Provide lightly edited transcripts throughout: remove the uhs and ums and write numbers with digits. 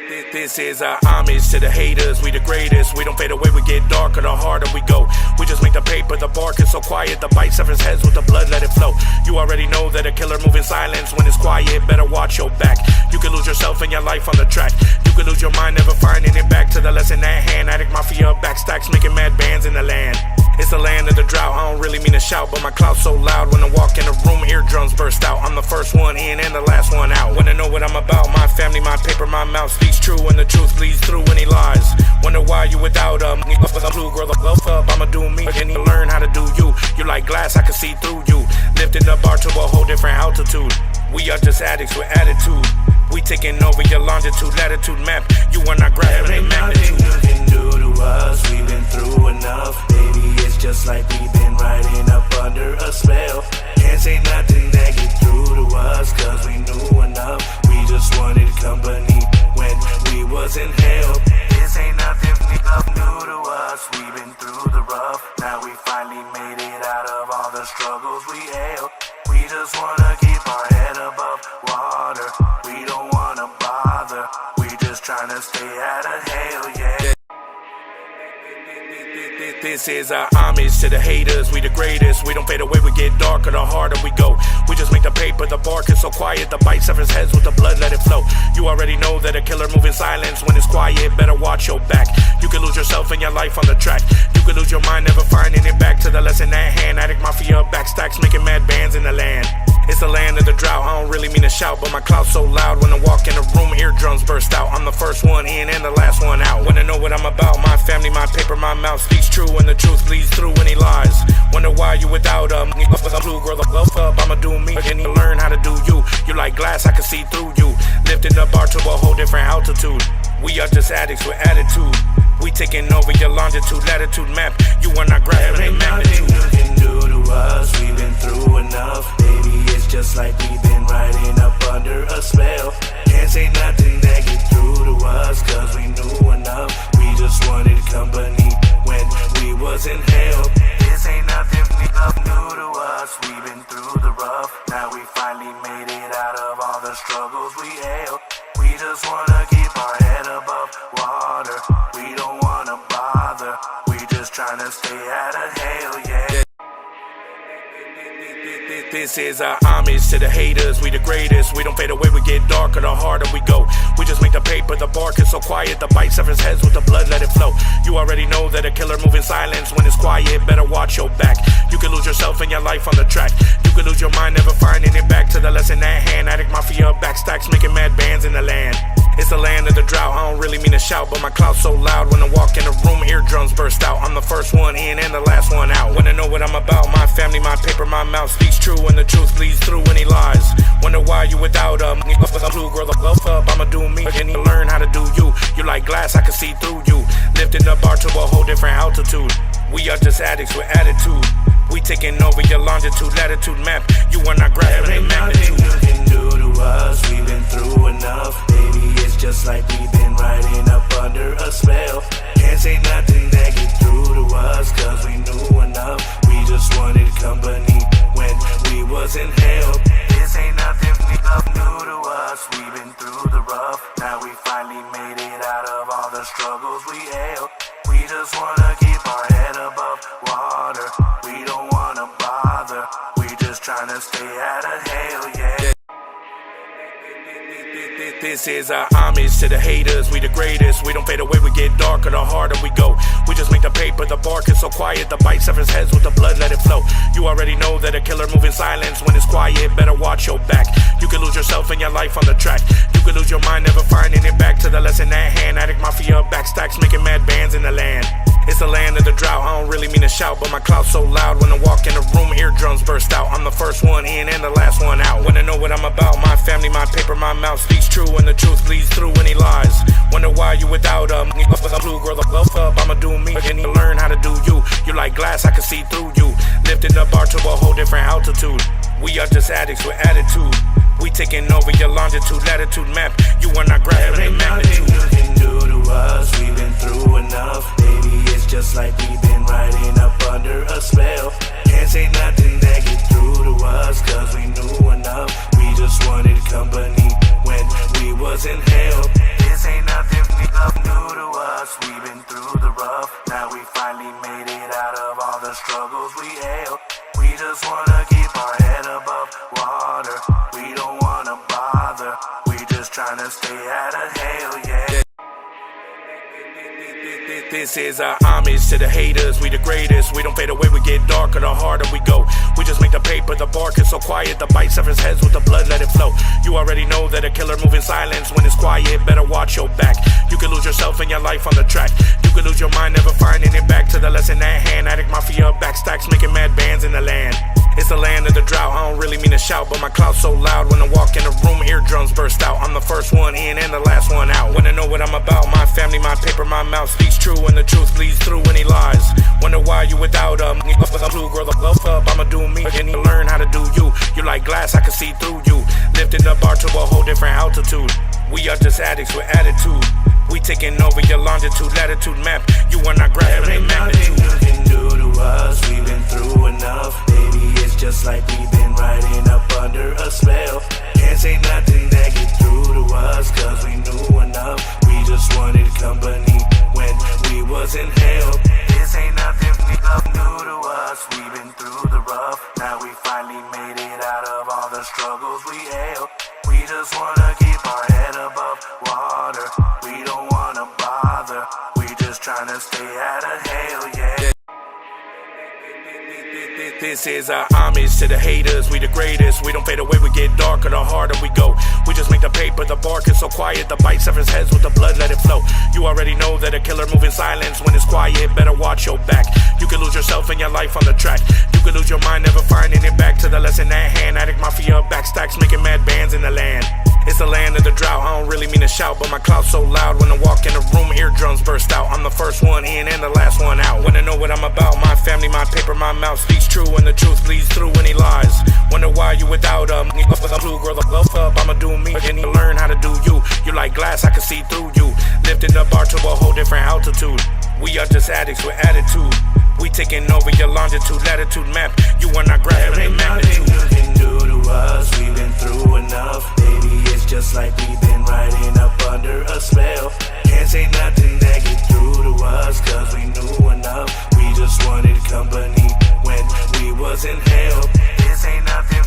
This is our homage to the haters, we the greatest. We don't fade away, we get darker the harder we go. We just make the paper, the bark is so quiet. The bite severs heads with the blood, let it flow. You already know that a killer move in silence. When it's quiet, better watch your back. You can lose yourself and your life on the track. You can lose your mind, never finding it back. To the lesson at hand, addict mafia, backstacks, making mad bands in the land. It's the land of the drought, I don't really mean to shout, but my clout's so loud. When I walk in the room, eardrums burst out. I'm the first one in and the last one out. Wanna know what I'm about? My family, my paper, my mouth speaks true, and the truth bleeds through any lies. Wonder why you without a clue, girl, the glove up, I'ma do me, and you learn how to do you. You like glass, I can see through you. Lifting the bar to a whole different altitude. We are just addicts with attitude. We taking over your longitude, latitude map. You are not grabbing the magnitude. There ain't nothing you can do to us, we've been through enough. Baby, it's just like we've been riding up under a spell. Can't say nothing that get through to us, cause we knew enough. We just wanted company when we was in hell. This ain't nothing new to us, we've been through the rough. Now we finally made it out of all the struggles we held. We just wanna keep our head above water. We don't wanna bother. We just tryna stay out of hell, yeah. This is our homage to the haters, we the greatest. We don't fade away, we get darker the harder we go. We just make the paper, the bark is so quiet. The bite severs heads with the blood, let it flow. You already know that a killer move in silence. When it's quiet, better watch your back. You can lose yourself and your life on the track. You can lose your mind, never finding it back. To the lesson at hand, addict mafia, backstacks, making mad bands in the land. It's the land of the drought, I don't really mean to shout, but my clout's so loud. When I walk in the room, eardrums burst out. I'm the first one in and the last one out. Wanna know what I'm about? My family, my paper, my mouth speaks true, and the truth bleeds through any lies. Wonder why you without a clue, girl, the glove up, I'ma do me, and you learn how to do you. You like glass, I can see through you. Lifting the bar to a whole different altitude. We are just addicts with attitude. We taking over your longitude, latitude map. You are not grabbing the magnitude. There ain't nothing you can do to us, we've been through enough. Baby, it's just like we've been riding up under a spell. Can't say nothing that get through to us, cause we knew enough. We just wanted company when we was in hell. This ain't nothing new to us, we've been through the rough. Now we finally made it out of all the struggles we held. We just wanna keep our head above water. We don't wanna bother. We just tryna stay out of hell, yeah. This is our homage to the haters, we the greatest. We don't fade away, we get darker the harder we go. We just make the paper, the bark is so quiet. The bite severs heads with the blood, let it flow. You already know that a killer move in silence. When it's quiet, better watch your back. You can lose yourself and your life on the track. You can lose your mind, never finding it back. To the lesson at hand, addict mafia, backstacks, making mad bands in the land. It's the land of the drought, I don't really mean to shout, but my clout's so loud. When I walk in the room, eardrums burst out. I'm the first one in and the last one out. Wanna know what I'm about? My family, my paper, my mouth speaks true, and the truth bleeds through any lies. Wonder why you without a clue, girl, the glove up, I'ma do me, and you learn how to do you. You like glass, I can see through you. Lifting the bar to a whole different altitude. We are just addicts with attitude. We taking over your longitude, latitude map. You are not grabbing the magnitude. There ain't nothing you can do to us, we've been through enough. Baby, it's just like we've been riding up under a spell. Can't say nothing that get through to us, cause we knew enough. We just wanted company when we was in hell. This ain't nothing new to us, we've been through the rough. Now we finally made it out of all the struggles we held. We just wanna keep our head above water. We don't wanna bother. We just tryna stay out of hell, yeah. This is our homage to the haters, we the greatest. We don't fade away, we get darker the harder we go. We just make the paper, the bark is so quiet. The bite severs heads with the blood, let it flow. You already know that a killer move in silence. When it's quiet, better watch your back. You can lose yourself and your life on the track. You can lose your mind, never finding it back. To the lesson at hand, addict mafia, backstacks, making mad bands in the land. It's the land of the drought, I don't really mean to shout, but my clout's so loud. When I walk in the room, eardrums burst out. I'm the first one in and the last one out. Wanna know what I'm about? My family, my paper, my mouth speaks true, and the truth bleeds through any lies. Wonder why you without a clue, girl, the glove up, I'ma do me, and you learn how to do you. You like glass, I can see through you. Lifting the bar to a whole different altitude. We are just addicts with attitude. We taking over your longitude, latitude map. You are not grabbing the magnitude. There ain't nothing you can do to us, we've been through enough. Baby, it's just like we've been riding up under a spell. Can't say nothing that get through to us, cause we knew enough. We just wanted company when we was in hell. This ain't nothing We just tryna stay out of hell, yeah. This is our homage to the haters, we the greatest. We don't fade away, we get darker the harder we go. We just make the paper, the bark is so quiet. The bite severs heads with the blood, let it flow. You already know that a killer move in silence. When it's quiet, better watch your back. You can lose yourself in your life on the track. You can lose your mind, never finding it back. To the lesson at hand, addict mafia, backstacks, making mad bands in the land. It's the land of the drought, I don't really mean to shout, but my clout's so loud. When I walk in a room, eardrums burst out. I'm the first one in and the last one out. Wanna know what I'm about? My family, my paper, my mouth speaks true, and the truth bleeds through any lies. Wonder why you without a clue, girl, the love up, I'ma do me, and you learn how to do you. You like glass, I can see through you. Lifting the bar to a whole different altitude. We are just addicts with attitude. We taking over your longitude, latitude map. You are not grabbing a magnitude. You can do to us, we've been through enough. Baby, it's just like we've been riding up under a spell. Can't say nothing that get through to us, cause we knew enough. We just wanted company when we was in hell. This ain't nothing new to us, we've been through the rough. Now we finally made it out of all the struggles we held. We just wanna keep our head above water. We don't wanna bother. We just tryna stay out of hell, yeah. This is our homage to the haters, we the greatest. We don't fade away, we get darker the harder we go. We just make the paper, the bark is so quiet. The bite severs heads with the blood, let it flow. You already know that a killer move in silence. When it's quiet, better watch your back. You can lose yourself in your life on the track. You can lose your mind, never finding it back. To the lesson at hand, addict mafia, backstacks, making mad bands in the land. It's the land of the drought, I don't really mean to shout, but my clout's so loud. When I walk in a room, eardrums burst out. I'm the first one in and the last one out. Wanna know what I'm about? My family, my paper, my mouth speaks true, and the truth bleeds through any lies. Wonder why you without a clue, girl, the love up, I'ma do me, and you learn how to do you. You like glass, I can see through you. Lifting the bar to a whole different altitude. We are just addicts with attitude. We taking over your longitude, latitude map. You are not grabbing a magnitude. You can do to us, we've been through enough. Baby, it's just like we've been riding up under a spell. Can't say nothing that get through to us, cause we knew enough. We just wanted company when we was in hell. This ain't nothing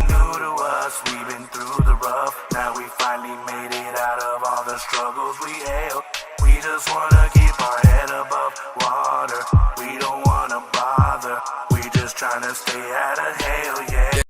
new to us, we've been through the rough. Now we finally made it out of all the struggles we held. We just wanna keep our head above water. We don't wanna bother. We just tryna stay out of hell, yeah.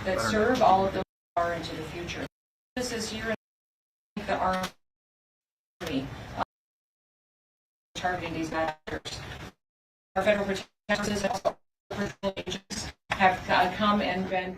that serve all of those far into the future. This is here in the Army targeting these matters. Our federal protection services and also personal agents have come and been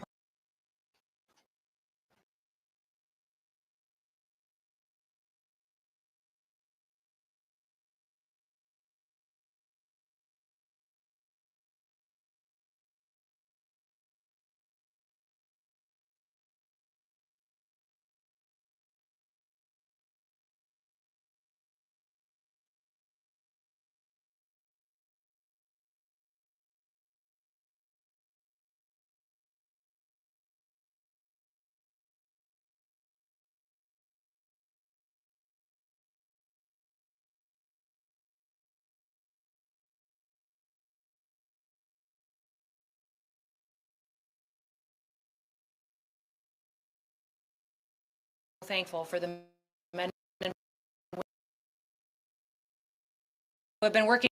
thankful for the men and women who have been working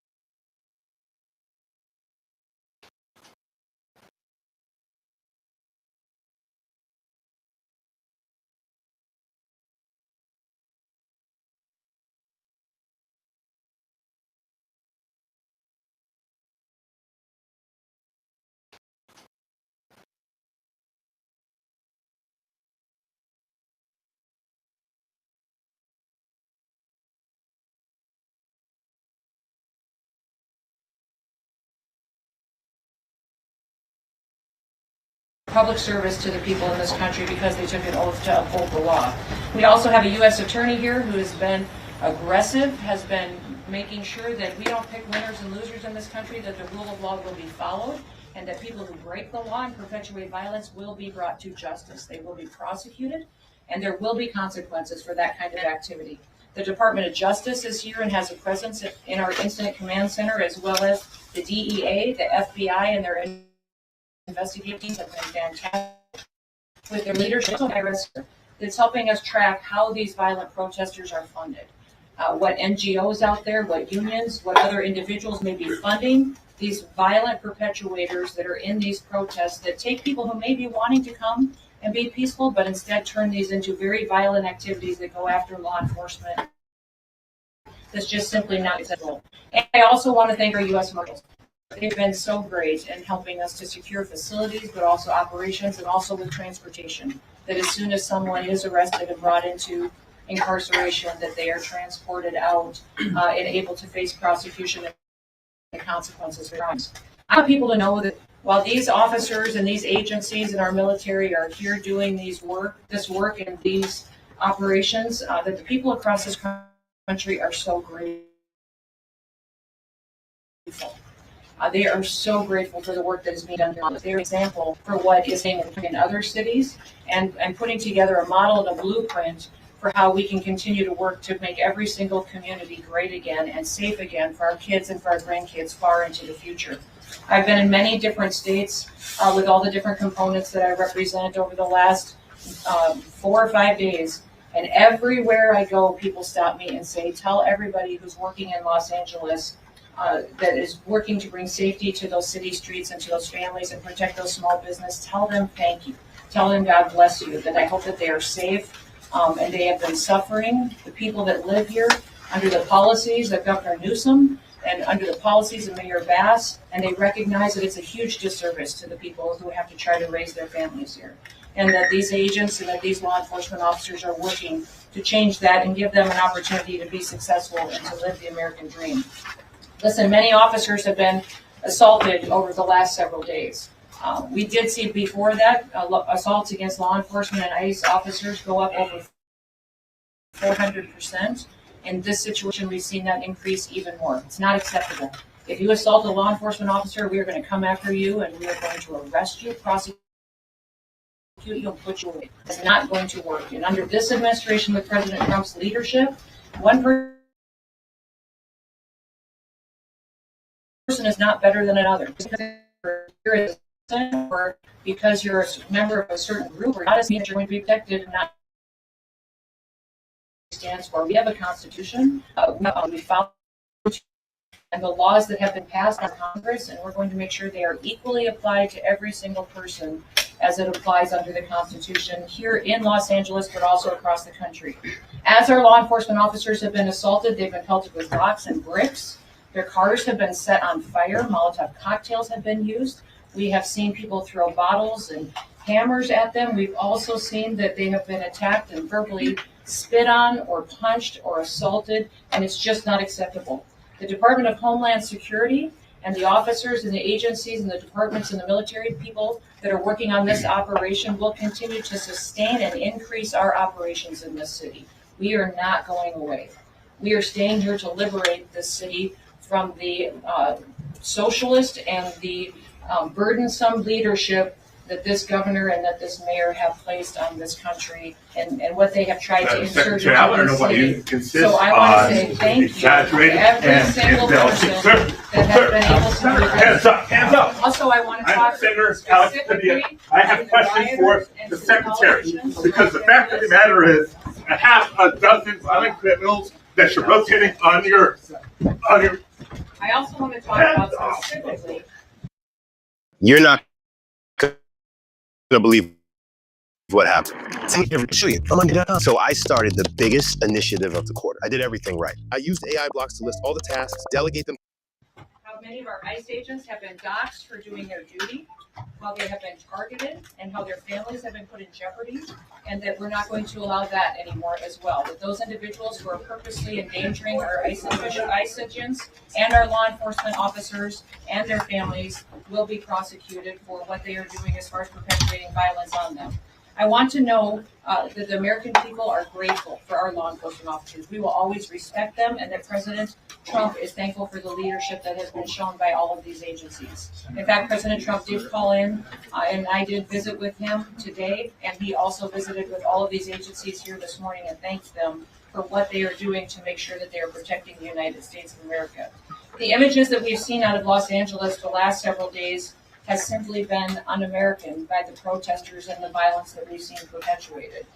public service to the people in this country because they took an oath to uphold the law. We also have a U.S. attorney here who has been aggressive, has been making sure that we don't pick winners and losers in this country, that the rule of law will be followed, and that people who break the law and perpetuate violence will be brought to justice. They will be prosecuted, and there will be consequences for that kind of activity. The Department of Justice is here and has a presence in our Incident Command Center, as well as the DEA, the FBI, and their investigative teams have been fantastic with their leadership. It's helping us track how these violent protesters are funded, what NGOs out there, what unions, what other individuals may be funding these violent perpetuators that are in these protests that take people who may be wanting to come and be peaceful, but instead turn these into very violent activities that go after law enforcement. That's just simply not acceptable. And I also want to thank our U.S. Marshals. They've been so great in helping us to secure facilities, but also operations and also with transportation. That as soon as someone is arrested and brought into incarceration, that they are transported out and able to face prosecution and consequences for crimes. I want people to know that while these officers and these agencies in our military are here doing this work and these operations, that the people across this country are so grateful. They are so grateful for the work that is being done. They're an example for what is being done in other cities and putting together a model and a blueprint for how we can continue to work to make every single community great again and safe again for our kids and for our grandkids far into the future. I've been in many different states with all the different components that I represent over the last 4 or 5 days. And everywhere I go, people stop me and say, tell everybody who's working in Los Angeles that is working to bring safety to those city streets and to those families and protect those small business, tell them thank you. Tell them God bless you, that I hope that they are safe and they have been suffering. The people that live here under the policies of Governor Newsom and under the policies of Mayor Bass, and they recognize that it's a huge disservice to the people who have to try to raise their families here. And that these agents and that these law enforcement officers are working to change that and give them an opportunity to be successful and to live the American dream. Listen, many officers have been assaulted over the last several days. We did see before that assaults against law enforcement and ICE officers go up over 400%. In this situation, we've seen that increase even more. It's not acceptable. If you assault a law enforcement officer, we are going to come after you and we are going to arrest you, prosecute you, and put you away. It's not going to work. And under this administration with President Trump's leadership, one person is not better than another. Or because you're a member of a certain group, or not doesn't mean that you're going to be protected and not stands for. We have a constitution. We follow and the laws that have been passed by Congress, and we're going to make sure they are equally applied to every single person as it applies under the Constitution here in Los Angeles, but also across the country. As our law enforcement officers have been assaulted, they've been pelted with rocks and bricks. Their cars have been set on fire. Molotov cocktails have been used. We have seen people throw bottles and hammers at them. We've also seen that they have been attacked and verbally spit on or punched or assaulted, and it's just not acceptable. The Department of Homeland Security and the officers and the agencies and the departments and the military people that are working on this operation will continue to sustain and increase our operations in this city. We are not going away. We are staying here to liberate this city from the socialist and the burdensome leadership that this governor and that this mayor have placed on this country and what they have tried to insert into I want to the know what you city. consist So I want to say on thank you to exaggerated every single person that has been able to do this. Hands up, hands up. Also, I want to I'm talk Senator Alex Padilla. specifically I have to the questions for rioters and the to the secretary, politicians because the like fact of the this. matter is, a half a dozen violent criminals that you're rotating on your. I also want to talk about specifically. You're not gonna believe what happened. So I started the biggest initiative of the quarter. I did everything right. I used AI blocks to list all the tasks, delegate them. How many of our ICE agents have been doxxed for doing their duty, how they have been targeted, and how their families have been put in jeopardy, and that we're not going to allow that anymore as well. That those individuals who are purposely endangering our ICE agents and our law enforcement officers and their families will be prosecuted for what they are doing as far as perpetuating violence on them. I want to know that the American people are grateful for our law enforcement officers. We will always respect them, and that President Trump is thankful for the leadership that has been shown by all of these agencies. In fact, President Trump did call in, and I did visit with him today, and he also visited with all of these agencies here this morning and thanked them for what they are doing to make sure that they are protecting the United States of America. The images that we've seen out of Los Angeles the last several days has simply been un-American by the protesters and the violence that we've seen perpetuated.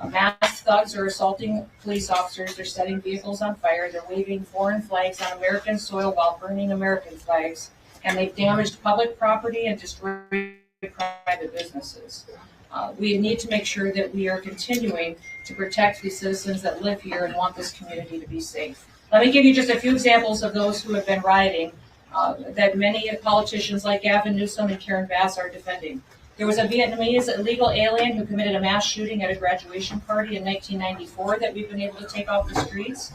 Masked thugs are assaulting police officers, they're setting vehicles on fire, they're waving foreign flags on American soil while burning American flags, and they've damaged public property and destroyed private businesses. We need to make sure that we are continuing to protect the citizens that live here and want this community to be safe. Let me give you just a few examples of those who have been rioting that many politicians like Gavin Newsom and Karen Bass are defending. There was a Vietnamese illegal alien who committed a mass shooting at a graduation party in 1994 that we've been able to take off the streets.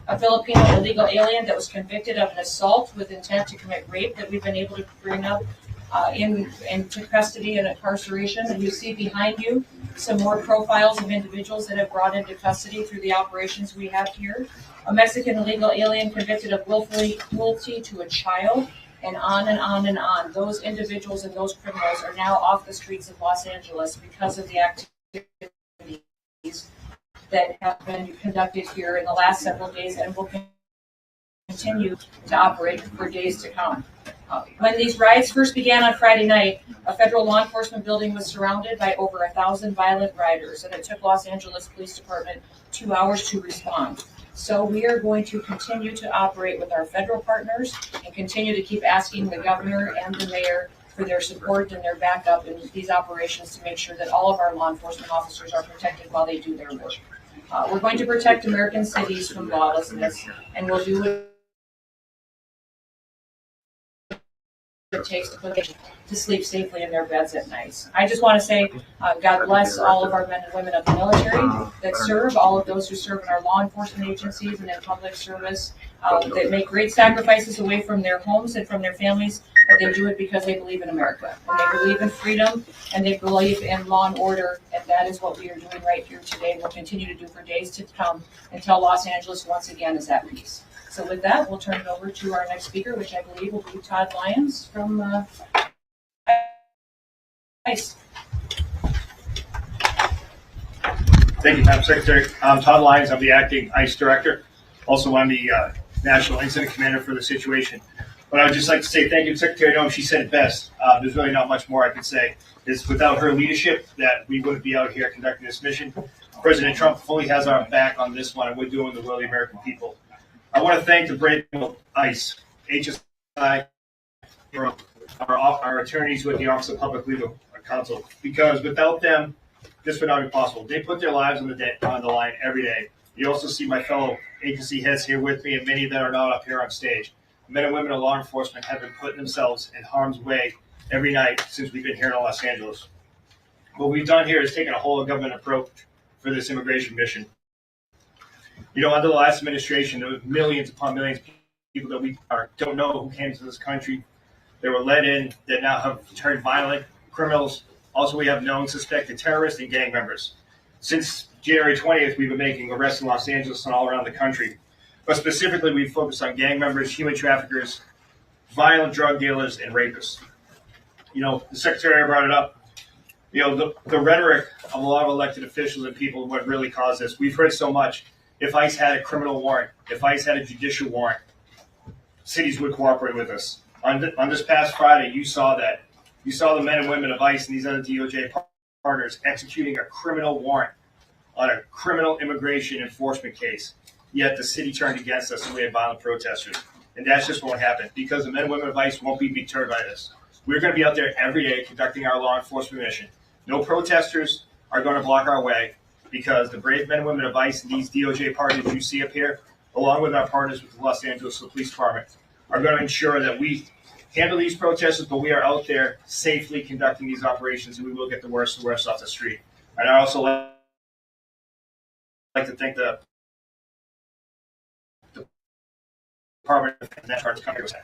A Filipino illegal alien that was convicted of an assault with intent to commit rape that we've been able to bring up into custody and incarceration. And you see behind you some more profiles of individuals that have brought into custody through the operations we have here. A Mexican illegal alien convicted of willfully cruelty to a child, and on and on and on. Those individuals and those criminals are now off the streets of Los Angeles because of the activities that have been conducted here in the last several days and will continue to operate for days to come. When these riots first began on Friday night, a federal law enforcement building was surrounded by over 1,000 violent rioters, and it took Los Angeles Police Department 2 hours to respond. So we are going to continue to operate with our federal partners and continue to keep asking the governor and the mayor for their support and their backup in these operations to make sure that all of our law enforcement officers are protected while they do their work. We're going to protect American cities from lawlessness, and we'll do what it takes to put them to sleep safely in their beds at night. I just want to say, God bless all of our men and women of the military that serve, all of those who serve in our law enforcement agencies and in public service, that make great sacrifices away from their homes and from their families, but they do it because they believe in America, and they believe in freedom, and they believe in law and order, and that is what we are doing right here today, and we'll continue to do for days to come until Los Angeles once again is at peace. So with that, we'll turn it over to our next speaker, which I believe will be Todd Lyons from ICE. Thank you, Madam Secretary. I'm Todd Lyons. I'm the acting ICE director. Also, I'm the National Incident Commander for the situation. But I would just like to say thank you to Secretary Noem. She said it best. There's really not much more I could say. It's without her leadership that we wouldn't be out here conducting this mission. President Trump fully has our back on this one, and we're doing the will of the American people. I want to thank the brave ICE, HSI, our attorneys with the Office of Public Legal Council, because without them, this would not be possible. They put their lives on the line every day. You also see my fellow agency heads here with me, and many that are not up here on stage. Men and women of law enforcement have been putting themselves in harm's way every night since we've been here in Los Angeles. What we've done here is taken a whole of government approach for this immigration mission. You know, under the last administration, there was millions upon millions of people that we don't know who came to this country. They were let in that now have turned violent criminals. Also, we have known suspected terrorists and gang members. Since January 20th, we've been making arrests in Los Angeles and all around the country. But specifically, we focus on gang members, human traffickers, violent drug dealers, and rapists. You know, the Secretary brought it up. You know, the rhetoric of a lot of elected officials and people, what really caused this. We've heard so much. If ICE had a criminal warrant, if ICE had a judicial warrant, cities would cooperate with us. On this past Friday, you saw that. You saw the men and women of ICE and these other DOJ partners executing a criminal warrant on a criminal immigration enforcement case. Yet the city turned against us and we had violent protesters. And that just won't happen because the men and women of ICE won't be deterred by this. We're going to be out there every day conducting our law enforcement mission. No protesters are going to block our way because the brave men and women of ICE and these DOJ partners you see up here, along with our partners with the Los Angeles Police Department, are going to ensure that we handle these protesters, but we are out there safely conducting these operations, and we will get the worst off the street. And I also like to thank the Department of Defense.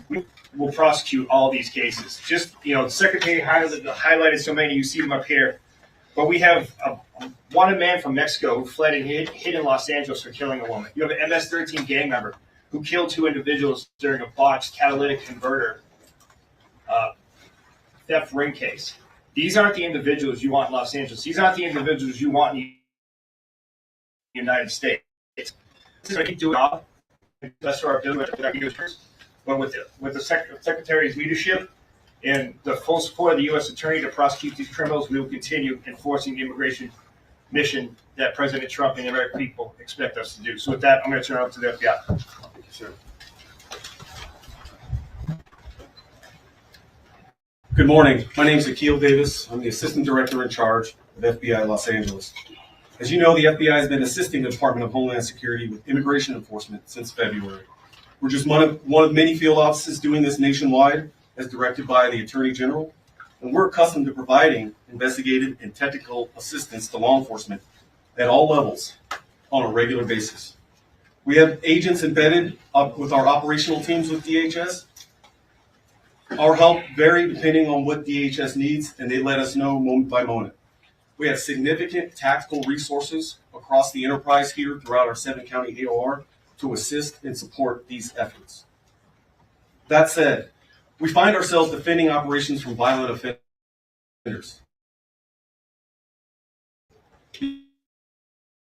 We will prosecute all these cases. Just, you know, the Secretary highlighted so many, you see them up here. But we have a wanted man from Mexico who fled and hid in Los Angeles for killing a woman. You have an MS-13 gang member who killed 2 individuals during a botched catalytic converter theft ring case. These aren't the individuals you want in Los Angeles. These aren't the individuals you want in the United States. This is what I keep doing. That's our ability with our users. But with the Secretary's leadership and the full support of the U.S. Attorney to prosecute these criminals, we will continue enforcing the immigration mission that President Trump and the American people expect us to do. So with that, I'm going to turn it over to the FBI. Thank you, sir. Good morning. My name is Akil Davis. I'm the Assistant Director in charge of FBI Los Angeles. As you know, the FBI has been assisting the Department of Homeland Security with immigration enforcement since February. We're just one of many field offices doing this nationwide as directed by the Attorney General, and we're accustomed to providing investigative and technical assistance to law enforcement at all levels on a regular basis. We have agents embedded with our operational teams with DHS. Our help vary depending on what DHS needs, and they let us know moment by moment. We have significant tactical resources across the enterprise here throughout our 7-county AOR to assist and support these efforts. That said, we find ourselves defending operations from violent offenders.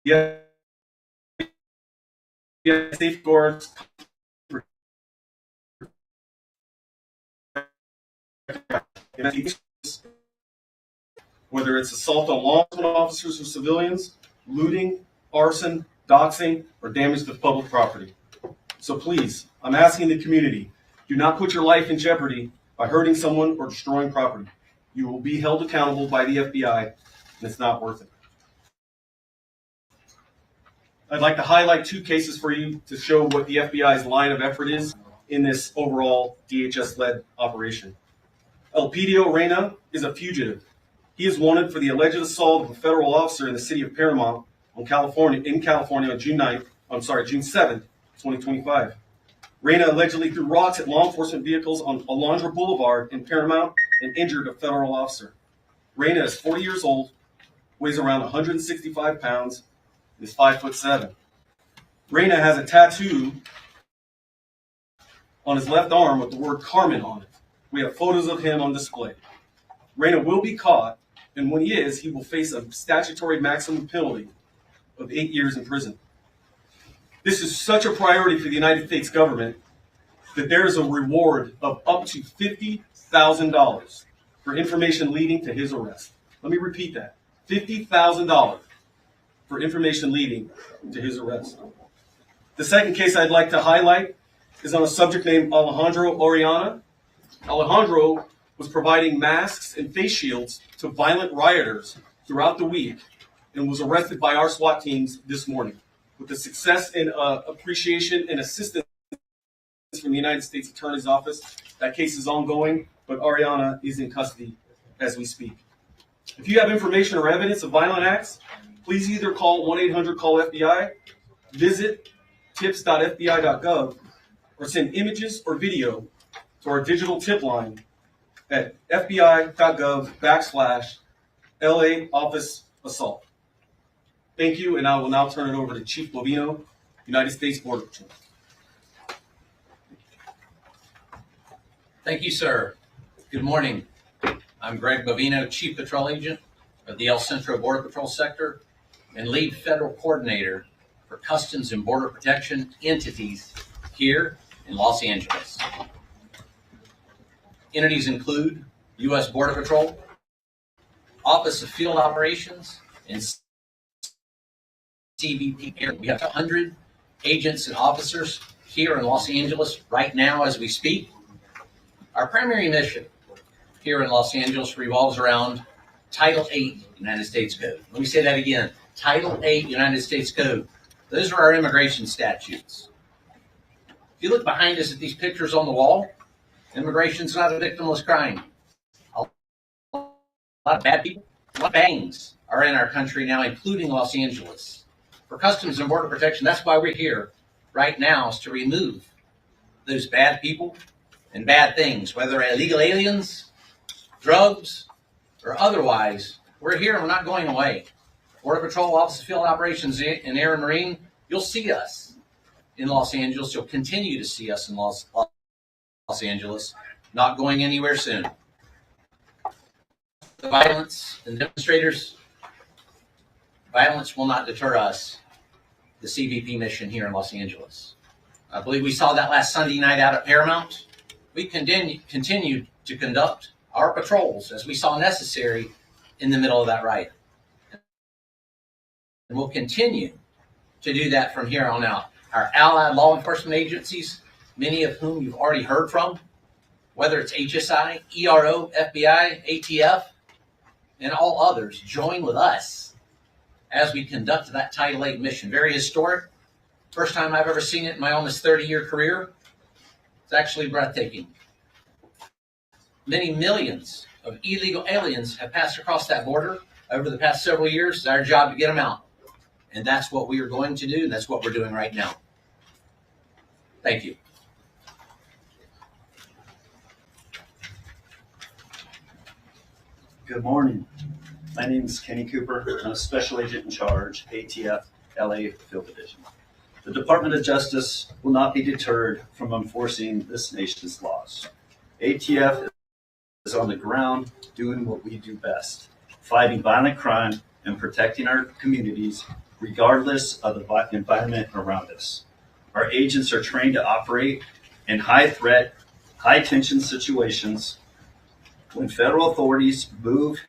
Yeah, safeguards. Whether it's assault on law enforcement officers or civilians, looting, arson, doxing, or damage to public property. So please, I'm asking the community, do not put your life in jeopardy by hurting someone or destroying property. You will be held accountable by the FBI, and it's not worth it. I'd like to highlight 2 cases for you to show what the FBI's line of effort is in this overall DHS-led operation. Elpidio Reyna is a fugitive. He is wanted for the alleged assault of a federal officer in the city of Paramount in California on June 7th, 2025. Reyna allegedly threw rocks at law enforcement vehicles on Alondra Boulevard in Paramount and injured a federal officer. Reyna is 40 years old, weighs around 165 pounds, and is 5'7". Reyna has a tattoo on his left arm with the word Carmen on it. We have photos of him on display. Reyna will be caught, and when he is, he will face a statutory maximum penalty of 8 years in prison. This is such a priority for the United States government that there is a reward of up to $50,000 for information leading to his arrest. Let me repeat that. $50,000 for information leading to his arrest. The second case I'd like to highlight is on a subject named Alejandro Oriana. Alejandro was providing masks and face shields to violent rioters throughout the week and was arrested by our SWAT teams this morning. With the success and appreciation and assistance from the United States Attorney's Office, that case is ongoing, but Ariana is in custody as we speak. If you have information or evidence of violent acts, please either call 1-800-CALL-FBI, visit tips.fbi.gov, or send images or video to our digital tip line at fbi.gov/LA Office Assault. Thank you, and I will now turn it over to Chief Bovino, United States Border Patrol. Thank you, sir. Good morning. I'm Greg Bovino, Chief Patrol Agent of the El Centro Border Patrol Sector and Lead Federal Coordinator for Customs and Border Protection entities here in Los Angeles. Entities include U.S. Border Patrol, Office of Field Operations, and CBP. We have 100 agents and officers here in Los Angeles right now as we speak. Our primary mission here in Los Angeles revolves around Title 8 United States Code. Let me say that again. Title 8 United States Code. Those are our immigration statutes. If you look behind us at these pictures on the wall, immigration's not a victimless crime. A lot of bad people, a lot of bangs are in our country now, including Los Angeles. For Customs and Border Protection, that's why we're here right now, is to remove those bad people and bad things, whether illegal aliens, drugs, or otherwise. We're here and we're not going away. Border Patrol, Office of Field Operations, and Air and Marine, you'll see us in Los Angeles. You'll continue to see us in Los Angeles, not going anywhere soon. The violence and demonstrators, violence will not deter us, the CBP mission here in Los Angeles. I believe we saw that last Sunday night out at Paramount. We continue to conduct our patrols as we saw necessary in the middle of that riot. And we'll continue to do that from here on out. Our allied law enforcement agencies, many of whom you've already heard from, whether it's HSI, ERO, FBI, ATF, and all others, join with us as we conduct that Title 8 mission. Very historic. First time I've ever seen it in my almost 30-year career. It's actually breathtaking. Many millions of illegal aliens have passed across that border over the past several years. It's our job to get them out. And that's what we are going to do, and that's what we're doing right now. Thank you. Good morning. My name is Kenny Cooper. I'm a special agent in charge, ATF, LA Field Division. The Department of Justice will not be deterred from enforcing this nation's laws. ATF is on the ground doing what we do best, fighting violent crime and protecting our communities regardless of the environment around us. Our agents are trained to operate in high threat, high tension situations. When federal authorities move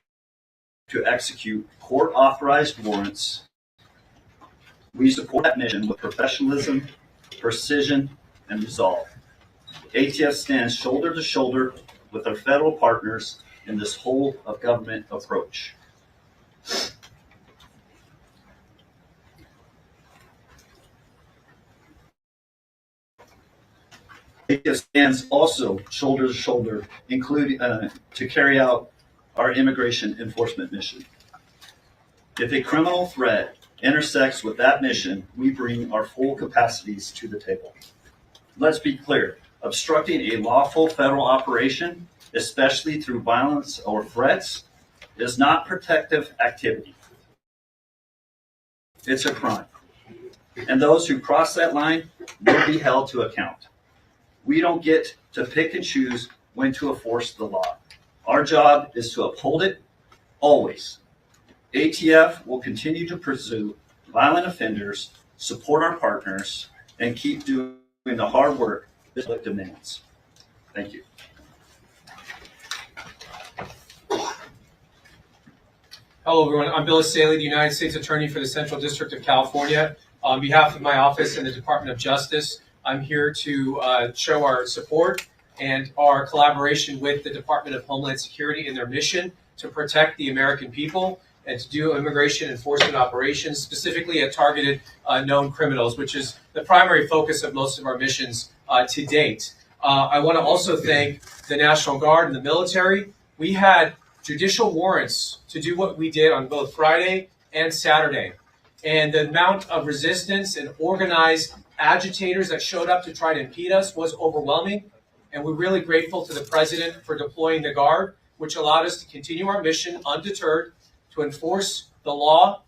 to execute court authorized warrants, we support that mission with professionalism, precision, and resolve. ATF stands shoulder to shoulder with our federal partners in this whole of government approach. ATF stands also shoulder to shoulder, including to carry out our immigration enforcement mission. If a criminal threat intersects with that mission, we bring our full capacities to the table. Let's be clear, obstructing a lawful federal operation, especially through violence or threats, is not protective activity. It's a crime. And those who cross that line will be held to account. We don't get to pick and choose when to enforce the law. Our job is to uphold it always. ATF will continue to pursue violent offenders, support our partners, and keep doing the hard work this public demands. Thank you. Hello, everyone. I'm Bill Saley, the United States Attorney for the Central District of California. On behalf of my office and the Department of Justice, I'm here to show our support and our collaboration with the Department of Homeland Security in their mission to protect the American people and to do immigration enforcement operations, specifically at targeted known criminals, which is the primary focus of most of our missions to date. I want to also thank the National Guard and the military. We had judicial warrants to do what we did on both Friday and Saturday. And the amount of resistance and organized agitators that showed up to try to impede us was overwhelming. And we're really grateful to the president for deploying the Guard, which allowed us to continue our mission undeterred, to enforce the law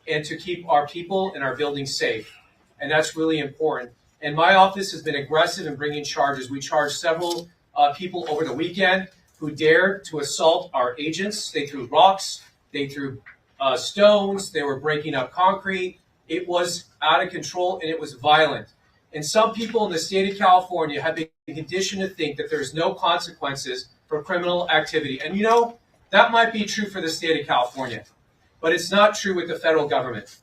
and to keep our people and our buildings safe. And that's really important. And my office has been aggressive in bringing charges. We charged several people over the weekend who dared to assault our agents. They threw rocks, they threw stones, they were breaking up concrete. It was out of control and it was violent. And some people in the state of California have been conditioned to think that there's no consequences for criminal activity. And you know, that might be true for the state of California, but it's not true with the federal government.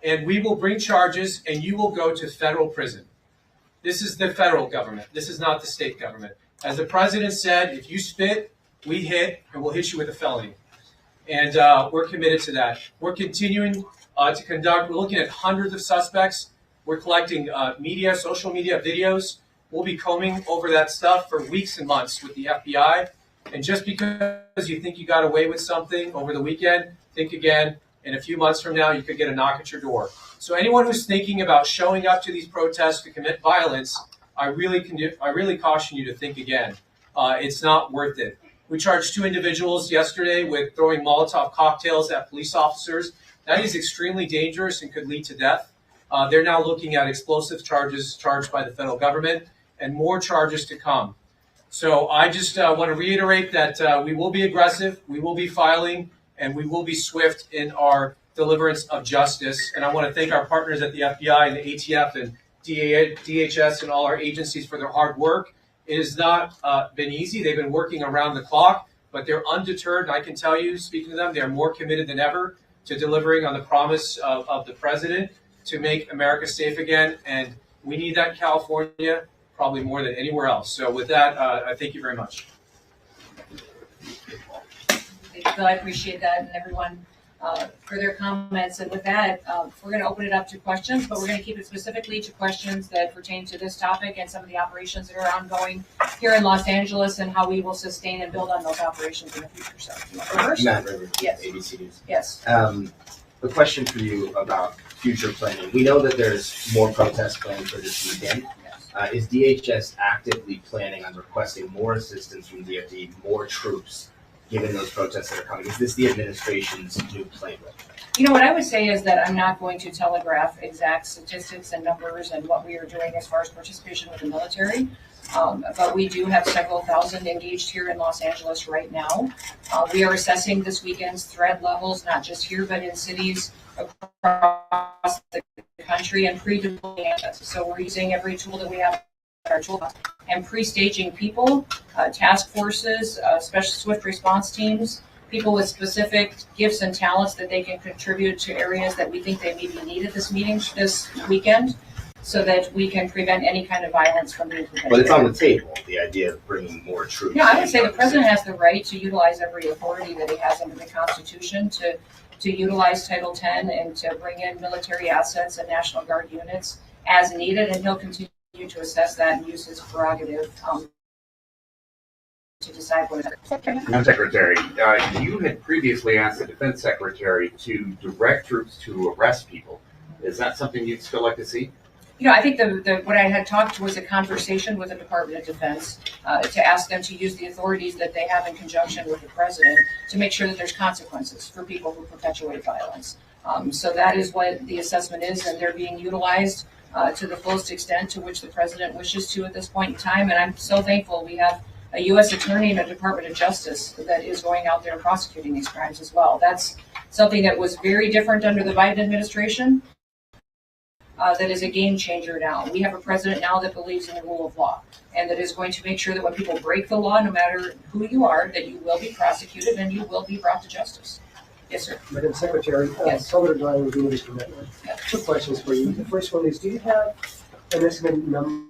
And we will bring charges and you will go to federal prison. This is the federal government. This is not the state government. As the president said, if you spit, we hit, and we'll hit you with a felony. And we're committed to that. We're continuing to conduct, we're looking at hundreds of suspects. We're collecting media, social media, videos. We'll be combing over that stuff for weeks and months with the FBI. And just because you think you got away with something over the weekend, think again. In a few months from now, you could get a knock at your door. So anyone who's thinking about showing up to these protests to commit violence, I really caution you to think again. It's not worth it. We charged 2 individuals yesterday with throwing Molotov cocktails at police officers. That is extremely dangerous and could lead to death. They're now looking at explosive charges charged by the federal government and more charges to come. So I just want to reiterate that we will be aggressive, we will be filing, and we will be swift in our deliverance of justice. And I want to thank our partners at the FBI and the ATF and DHS and all our agencies for their hard work. It has not been easy. They've been working around the clock, but they're undeterred. And I can tell you, speaking to them, they're more committed than ever to delivering on the promise of the president to make America safe again. And we need that in California probably more than anywhere else. So with that, I thank you very much. Thank you, Bill. I appreciate that, and everyone for their comments. And with that, we're going to open it up to questions, but we're going to keep it specifically to questions that pertain to this topic and some of the operations that are ongoing here in Los Angeles and how we will sustain and build on those operations in the future. So, you want to go first? Matt River, Yes. ABC News. Yes. A question for you about future planning. We know that there's more protests planned for this weekend. Is DHS actively planning on requesting more assistance from DFD, more troops, given those protests that are coming? Is this the administration's new playbook? You know, what I would say is that I'm not going to telegraph exact statistics and numbers and what we are doing as far as participation with the military. But we do have several thousand engaged here in Los Angeles right now. We are assessing this weekend's threat levels, not just here, but in cities across the country and pre-deploying assets. So we're using every tool that we have in our toolbox and pre-staging people, task forces, special swift response teams, people with specific gifts and talents that they can contribute to areas that we think they may be needed this weekend, so that we can prevent any kind of violence from being prevented. But it's on the table, the idea of bringing more troops. Yeah, I would say the president has the right to utilize every authority that he has under the Constitution to utilize Title X and to bring in military assets and National Guard units as needed, and he'll continue to assess that and use his prerogative to decide what. Madam Secretary, you had previously asked the Defense Secretary to direct troops to arrest people. Is that something you'd still like to see? You know, I think what I had talked was a conversation with the Department of Defense to ask them to use the authorities that they have in conjunction with the president to make sure that there's consequences for people who perpetuate violence. So that is what the assessment is, and they're being utilized to the fullest extent to which the president wishes to at this point in time. And I'm so thankful we have a U.S. attorney and a Department of Justice that is going out there and prosecuting these crimes as well. That's something that was very different under the Biden administration. That is a game changer now. We have a president now that believes in the rule of law and that is going to make sure that when people break the law, no matter who you are, that you will be prosecuted and you will be brought to justice. Yes, sir. Madam Secretary, Yes. Salvador Ryan with Unity Commitment. Yes. 2 questions for you. The first one is, do you have an estimated number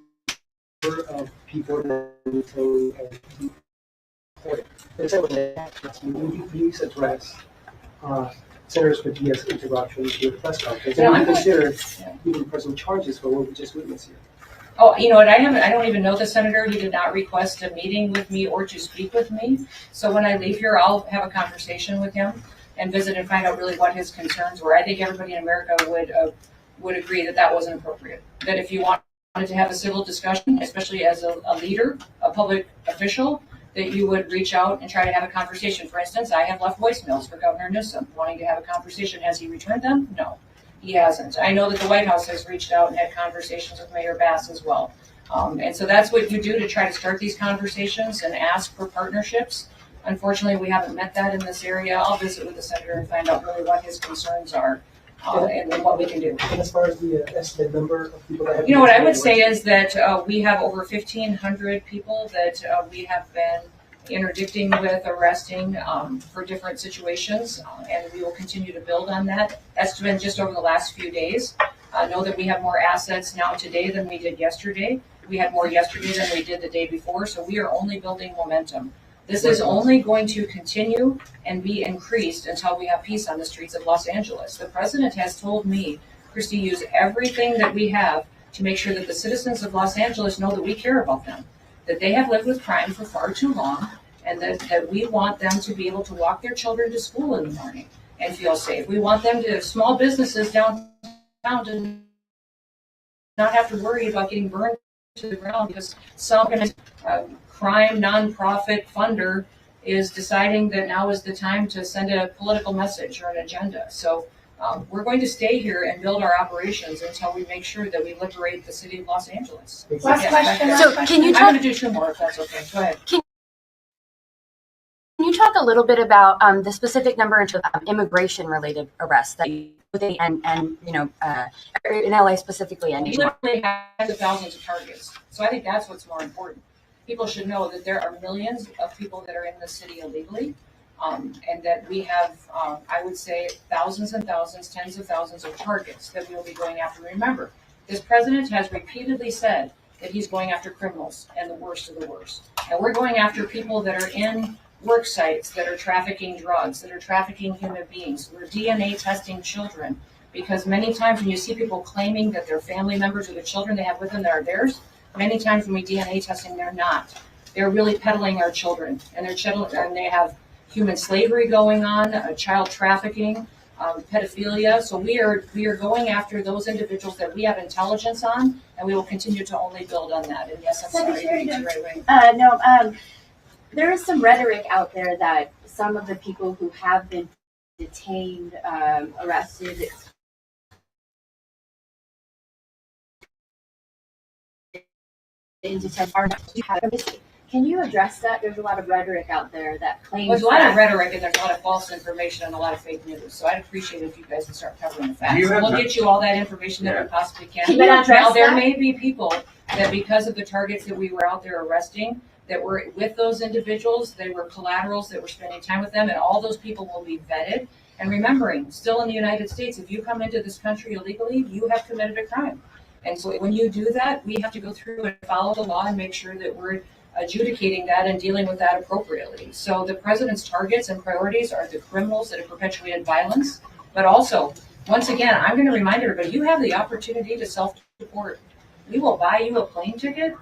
of people that we detain and deported. The second one, please address Senator Padilla's interruption with the press conference. And we consider even pressing charges for what we just witnessed here. Oh, you know what? I don't even know the senator. He did not request a meeting with me or to speak with me. So when I leave here, I'll have a conversation with him and visit and find out really what his concerns were. I think everybody in America would agree that that wasn't appropriate. That if you wanted to have a civil discussion, especially as a leader, a public official, that you would reach out and try to have a conversation. For instance, I have left voicemails for Governor Newsom wanting to have a conversation. Has he returned them? No. He hasn't. I know that the White House has reached out and had conversations with Mayor Bass as well. And so that's what you do to try to start these conversations and ask for partnerships. Unfortunately, we haven't met that in this area. I'll visit with the senator and find out really what his concerns are and what we can do. And as far as the estimate number of people that have... You know, what I would say is that we have over 1,500 people that we have been interdicting with, arresting for different situations, and we will continue to build on that. That's been just over the last few days. Know that we have more assets now today than we did yesterday. We had more yesterday than we did the day before, so we are only building momentum. This is only going to continue and be increased until we have peace on the streets of Los Angeles. The president has told me, Christy, use everything that we have to make sure that the citizens of Los Angeles know that we care about them, that they have lived with crime for far too long, and that we want them to be able to walk their children to school in the morning and feel safe. We want them to, small businesses downtown, to not have to worry about getting burned to the ground because some crime nonprofit funder is deciding that now is the time to send a political message or an agenda. So we're going to stay here and build our operations until we make sure that we liberate the city of Los Angeles. Last question. So can you I'm talk? going to do two more if that's okay. Go ahead. Can you talk a little bit about the specific number of immigration-related arrests that you and you know in LA specifically? We literally have thousands of targets. So I think that's what's more important. People should know that there are millions of people that are in the city illegally, and that we have, I would say, thousands and thousands, tens of thousands of targets that we will be going after. Remember, this president has repeatedly said that he's going after criminals and the worst of the worst. And we're going after people that are in work sites that are trafficking drugs, that are trafficking human beings. We're DNA testing children because many times when you see people claiming that their family members or the children they have with them that are theirs, many times when we DNA testing, they're not. They're really peddling our children, and they have human slavery going on, child trafficking, pedophilia. So we are going after those individuals that we have intelligence on, and we will continue to only build on that. And yes, I'm sorry. There is some rhetoric out there that some of the people who have been detained, arrested, in detention are not to have a mistake. Can you address that? There's a lot of rhetoric out there that claims there's a lot of rhetoric and there's a lot of false information and a lot of fake news. So I'd appreciate it if you guys would start covering the facts. We'll get you all that information that we possibly can. Can you address now, there that? may be people that because of the targets that we were out there arresting, that were with those individuals, they were collaterals that were spending time with them, and all those people will be vetted. And remembering, still in the United States, if you come into this country illegally, you have committed a crime. And so when you do that, we have to go through and follow the law and make sure that we're adjudicating that and dealing with that appropriately. So the president's targets and priorities are the criminals that have perpetuated violence. But also, once again, I'm going to remind everybody, you have the opportunity to self-deport. We will buy you a plane ticket.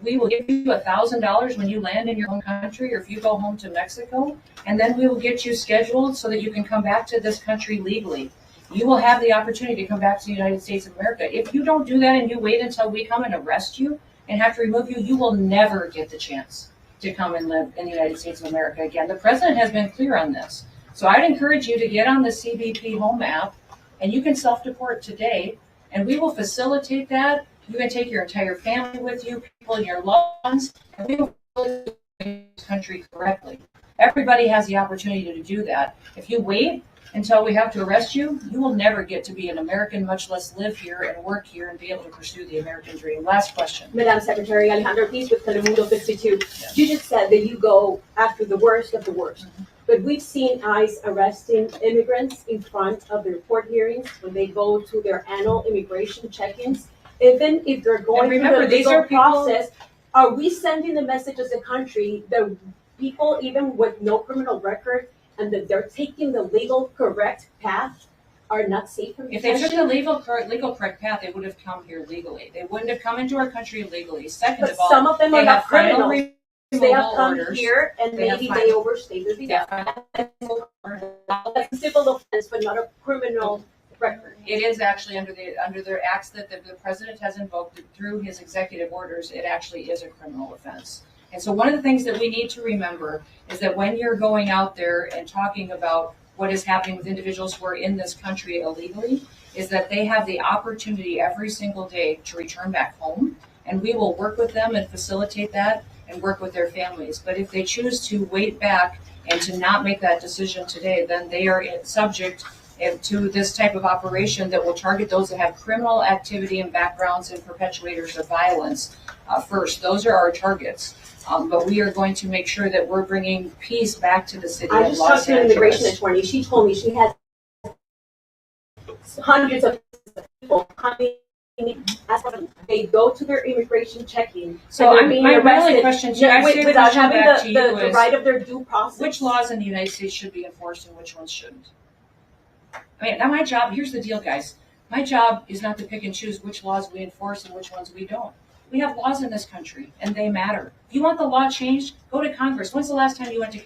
We will give you $1,000 when you land in your home country or if you go home to Mexico. And then we will get you scheduled so that you can come back to this country legally. You will have the opportunity to come back to the United States of America. If you don't do that and you wait until we come and arrest you and have to remove you, you will never get the chance to come and live in the United States of America again. The president has been clear on this. So I'd encourage you to get on the CBP Home app and you can self-deport today and we will facilitate that. You can take your entire family with you, people in your loved ones, and we will build this country correctly. Everybody has the opportunity to do that. If you wait until we have to arrest you, you will never get to be an American, much less live here and work here and be able to pursue the American dream. Last question. Madam Secretary, Alejandro Ortiz with Telemundo 52. You just said that you go after the worst of the worst. But we've seen ICE arresting immigrants in front of the court hearings when they go to their annual immigration check-ins. Even if they're going through the legal process, Are we sending the message as a country that people, even with no criminal record, and that they're taking the legal correct path, are not safe from If they took detention? the legal correct path, they would have come here legally. They wouldn't have come into our country illegally. Second But of all, some of them they are not have final criminals. They have removal come orders. here and They have maybe final- they overstayed their visa. That's a civil offense, but not a criminal record. It is actually under the acts that the president has invoked through his executive orders. It actually is a criminal offense. And so one of the things that we need to remember is that when you're going out there and talking about what is happening with individuals who are in this country illegally, is that they have the opportunity every single day to return back home, and we will work with them and facilitate that and work with their families. But if they choose to wait back and to not make that decision today, then they are subject to this type of operation that will target those that have criminal activity and backgrounds and perpetuators of violence first. Those are our targets. But we are going to make sure that we're bringing peace back to the city I of just Los talked to an immigration Angeles. attorney. She told me she has hundreds of people coming. They go to their immigration checking. So and they're being my only arrested question to you, I say without question having back to you the is, right of their due process. which laws in the United States should be enforced and which ones shouldn't? I mean, now my job, here's the deal, guys. My job is not to pick and choose which laws we enforce and which ones we don't. We have laws in this country, and they matter. If you want the law changed, go to Congress. When's the last time you went to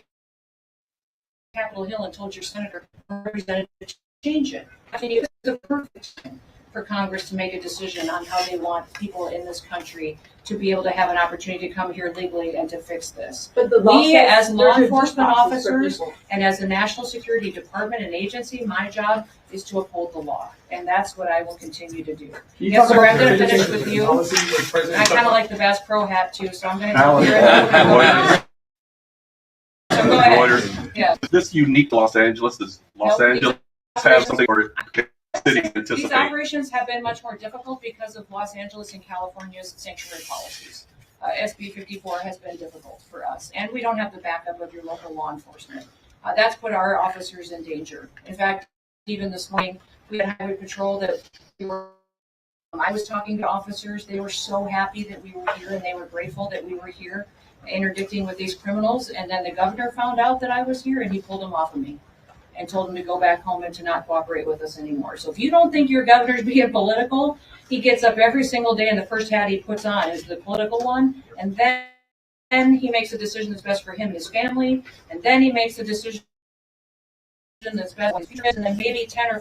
Capitol Hill and told your senator or representative to change it? I mean, it's the perfect time for Congress to make a decision on how they want people in this country to be able to have an opportunity to come here legally and to fix this. But the law We, says as law there's a due enforcement process for officers people. and as the National Security Department and agency, my job is to uphold the law, and that's what I will continue to do. Yes, sir, I'm going to finish with you. I kind of like the Bass Pro hat too, so I'm going to tell you. So go ahead. Yeah. This unique Los Angeles? Does Los Nope. Angeles have something or city These anticipate? operations have been much more difficult because of Los Angeles and California's sanctuary policies. SB 54 has been difficult for us, and we don't have the backup of your local law enforcement. That's put our officers in danger. In fact, even this morning, we had highway patrol that we were. I was talking to officers. They were so happy that we were here, and they were grateful that we were here interdicting with these criminals. And then the governor found out that I was here, and he pulled them off of me and told them to go back home and to not cooperate with us anymore. So if you don't think your governor's being political, he gets up every single day and the first hat he puts on is the political one, and then he makes a decision that's best for him and his family, and then he makes a decision that's best for his future, and then maybe 10 or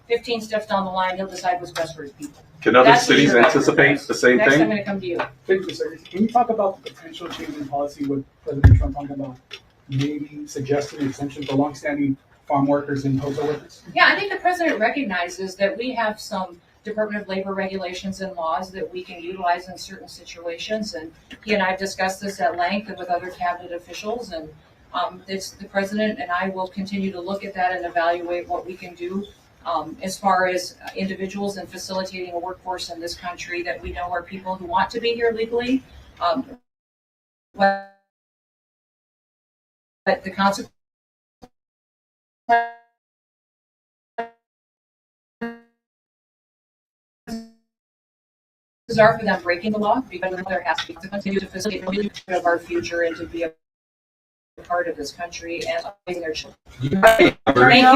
15 steps down the line, he'll decide what's best for his people. Can other That's what cities your governor anticipate does. the same Next, I'm thing? going to come to you. Thank you, sir. Can you talk about the potential change in policy with President Trump talking about maybe suggesting an exemption for longstanding farm workers and hotel workers? Yeah, I think the president recognizes that we have some Department of Labor regulations and laws that we can utilize in certain situations, and he and I have discussed this at length and with other cabinet officials, and it's the president and I will continue to look at that and evaluate what we can do as far as individuals and facilitating a workforce in this country that we know are people who want to be here legally. But the consequences are for them breaking the law, because there has to be consequences to facilitate of our future and to be a part of this country and raising their children. Thank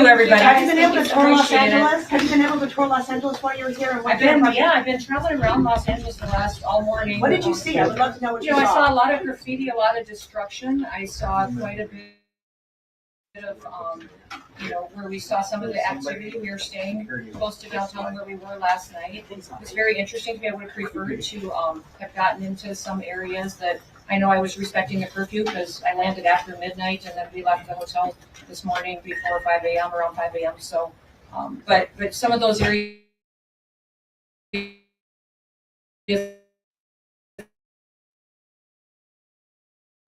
you, everybody. Have you been able to tour Los Appreciate it. Angeles? Have you been able to tour Los Angeles while you were here? And I've been traveling around Los Angeles all morning. What did you see? I would love to know what you I saw. saw a lot of graffiti, a lot of destruction. I saw quite a bit of, where we saw some of the activity. We were staying close to downtown where we were last night. It was very interesting to me. I would have preferred to have gotten into some areas that I know I was respecting the curfew because I landed after midnight and then we left the hotel this morning before 5 a.m., around 5 a.m. So, but some of those areas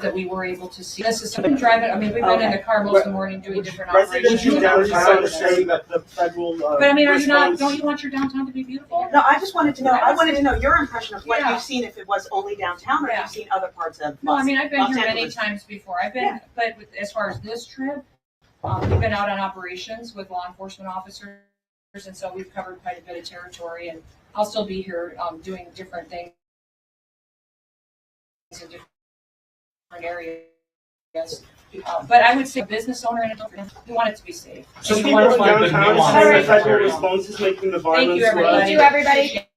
that we were able to see. This is something driving. I mean, we've been in the car most of the morning doing different operations. Say that the federal. But I mean, are you not? Don't you want your downtown to be beautiful? No, I just wanted to know. I wanted to know your impression of what Yeah. you've seen. If it was only downtown, or Yeah. you've seen other parts of. No, I mean, I've been Los here many Angeles. times before. I've been, but as far as this trip, we've been out on operations with law enforcement officers, and so we've covered quite a bit of territory. And I'll still be here doing different things in different areas. But I would say business owner and we want it to be safe. So And you people want in to find the downtown nuance. say the type of response is making the violence Thank you, everybody. Thank you, everybody.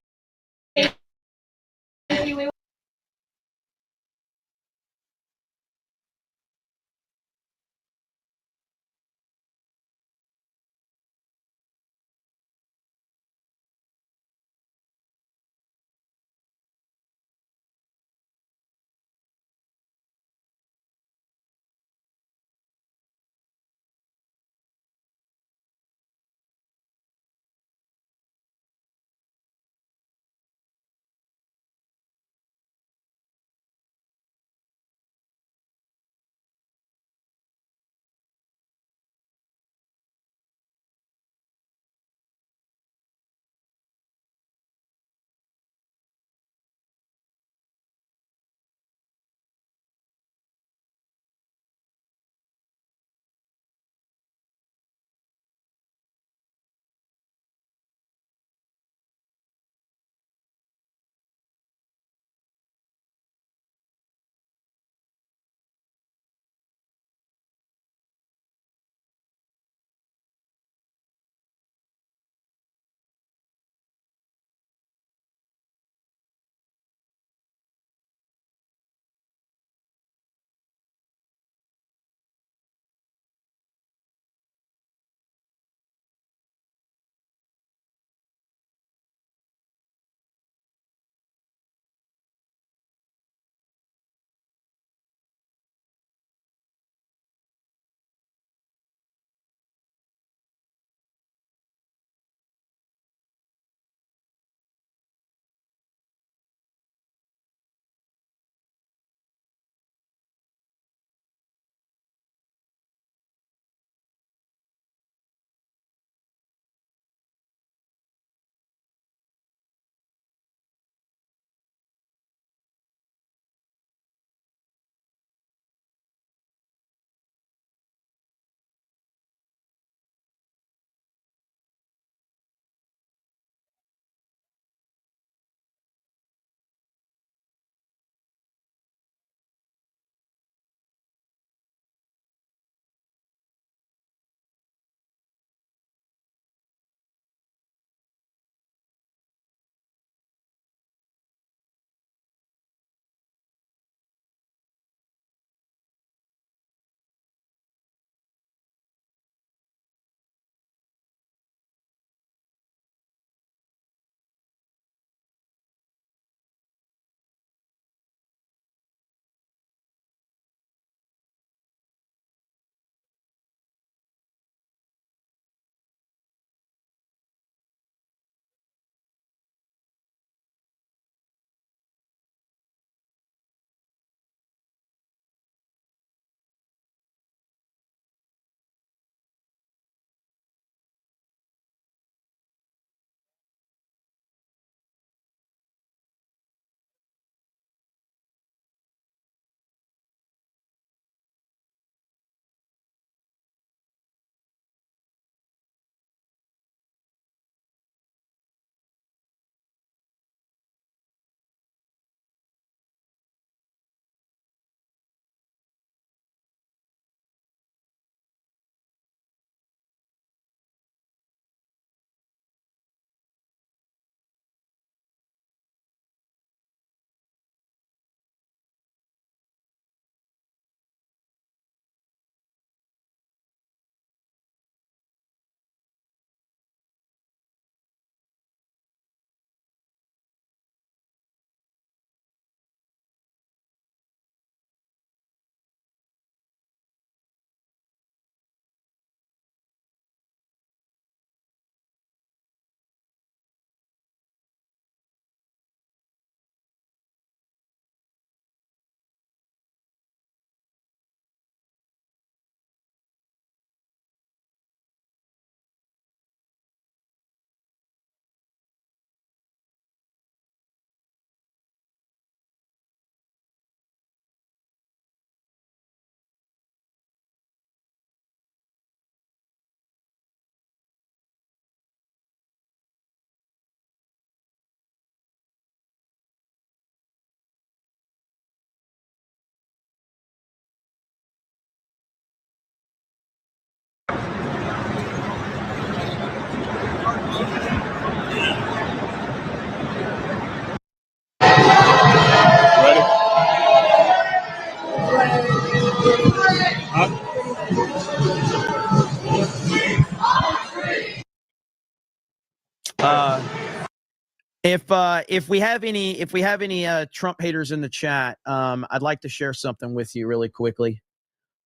If we have any Trump haters in the chat, I'd like to share something with you really quickly.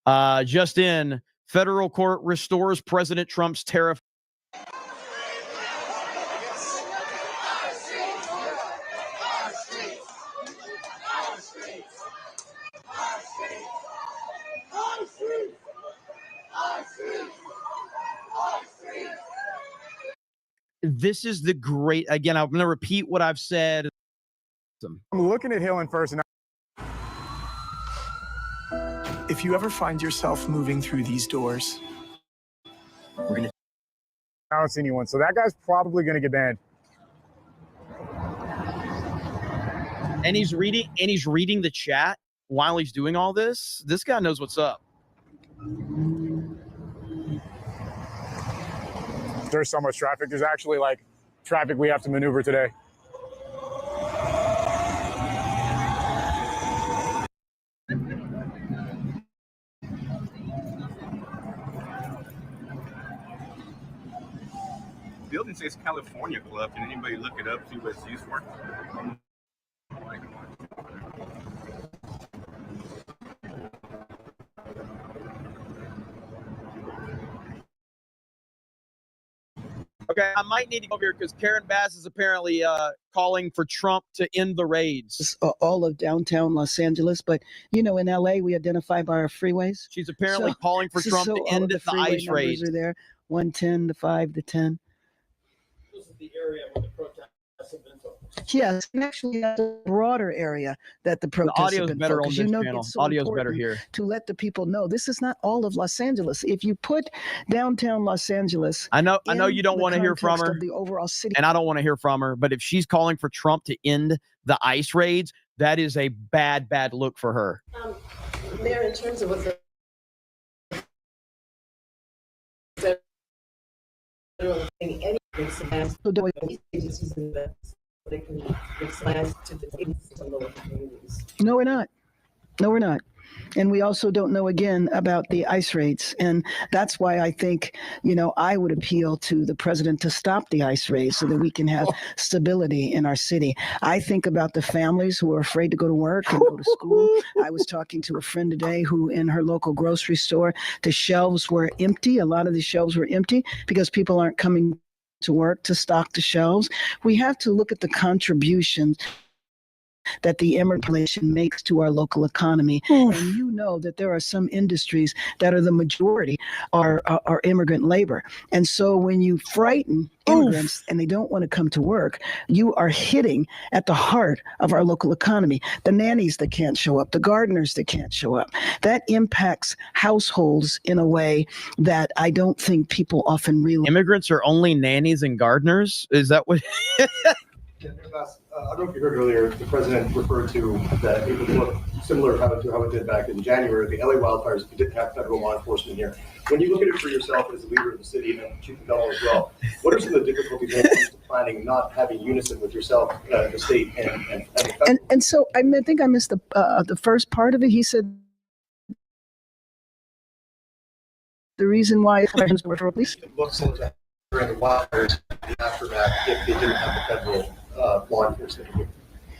Just in, federal court restores President Trump's tariff. This is the great, again, I'm going to repeat what I've said. I'm looking at Hillen first. And if you ever find yourself moving through these doors, I don't see anyone. So that guy's probably going to get banned. And he's reading the chat while he's doing all this. This guy knows what's up. There's so much traffic. There's actually like traffic we have to maneuver today. The building says California Club. Can anybody look it up, see what it's used for? Okay, I might need to go over here because Karen Bass is apparently calling for Trump to end the raids. All of downtown Los Angeles, but you know, in LA, we identify by our freeways. She's apparently calling for Trump to end the ICE raids. Are there 110 to 5 to 10? This is the area where the protests have been focused. Yes, and actually that's a broader area that the protests audio's have been better focused. on this You know, channel. it's so Audio's better important here. to let the people know this is not all of Los Angeles. If you put downtown Los Angeles, I know you don't want to hear from her, of the overall city, and I don't want to hear from her. But if she's calling for Trump to end the ICE raids, that is a bad look for her. Mayor, in terms of what the any agencies and events, they can expand to the lower communities. No, we're not. No, we're not. And we also don't know, again, about the ICE raids. And that's why I think, you know, I would appeal to the president to stop the ICE raids so that we can have stability in our city. I think about the families who are afraid to go to work and go to school. I was talking to a friend today who in her local grocery store, the shelves were empty. A lot of the shelves were empty because people aren't coming to work to stock the shelves. We have to look at the contributions that the immigrant population makes to our local economy. And you know that there are some industries that are the majority are immigrant labor. And so when you frighten immigrants and they don't want to come to work, you are hitting at the heart of our local economy. The nannies that can't show up, the gardeners that can't show up. That impacts households in a way that I don't think people often realize. Immigrants are only nannies and gardeners? Is that what? I don't know if you heard earlier, the president referred to that it would look similar to how it did back in January, the LA wildfires, if you didn't have federal law enforcement here. When you look at it for yourself as the leader of the city and Chief of Government as well, what are some of the difficulties when it comes to planning, not having unison with yourself, the state, and so I think I missed the first part of it. He said the reason why it's for police. It looks like during the wildfires, the aftermath, if they didn't have the federal law enforcement here.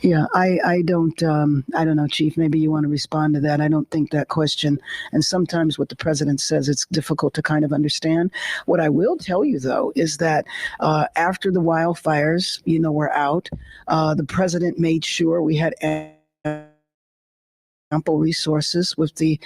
Yeah, I don't know, Chief. Maybe you want to respond to that. I don't think that question, and sometimes what the president says, it's difficult to kind of understand. What I will tell you, though, is that after the wildfires, you know, were out, the president made sure we had ample resources with the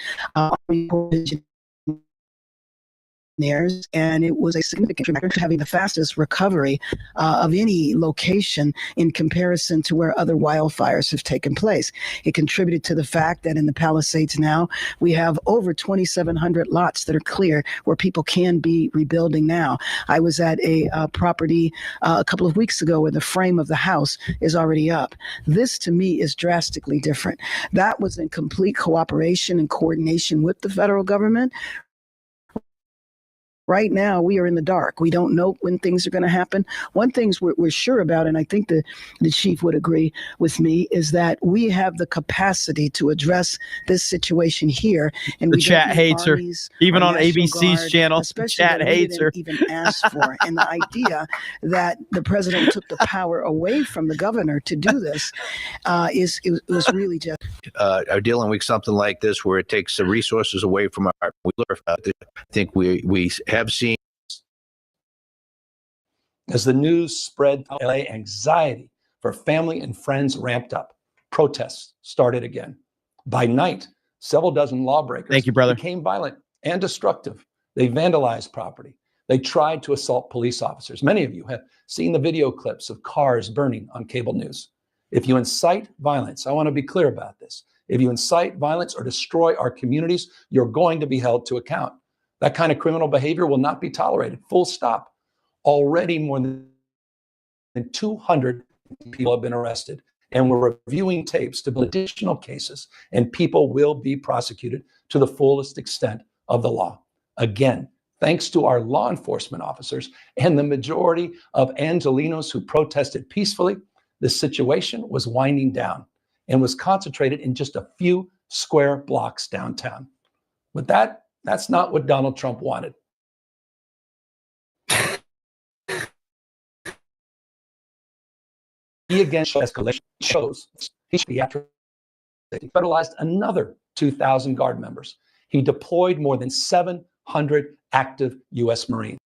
and it was a significant factor to having the fastest recovery of any location in comparison to where other wildfires have taken place. It contributed to the fact that in the Palisades now, we have over 2,700 lots that are clear where people can be rebuilding now. I was at a property a couple of weeks ago where the frame of the house is already up. This, to me, is drastically different. That was in complete cooperation and coordination with the federal government. right now we are in the dark. We don't know when things are going to happen. One thing we're sure about, and I think the chief would agree with me, is that we have the capacity to address this situation here. And The we chat don't need hates her. armies Even or on National ABC's Guard, channel, the especially chat that we hates her. didn't even ask for. And the idea that the president took the power away from the governor to do this it was really just are dealing with something like this where it takes the resources away from our. I think we have seen. As the news spread through LA, anxiety for family and friends ramped up. Protests started again. By night, several dozen lawbreakers Thank you, brother. became violent and destructive. They vandalized property. They tried to assault police officers. Many of you have seen the video clips of cars burning on cable news. If you incite violence, I want to be clear about this. If you incite violence or destroy our communities, you're going to be held to account. That kind of criminal behavior will not be tolerated. Full stop. Already more than 200 people have been arrested, and we're reviewing tapes to build additional cases, and people will be prosecuted to the fullest extent of the law. Again, thanks to our law enforcement officers and the majority of Angelenos who protested peacefully, the situation was winding down and was concentrated in just a few square blocks downtown. But that's not what Donald Trump wanted. He again escalation shows he should be after. He federalized another 2,000 Guard members. He deployed more than 700 active U.S. Marines.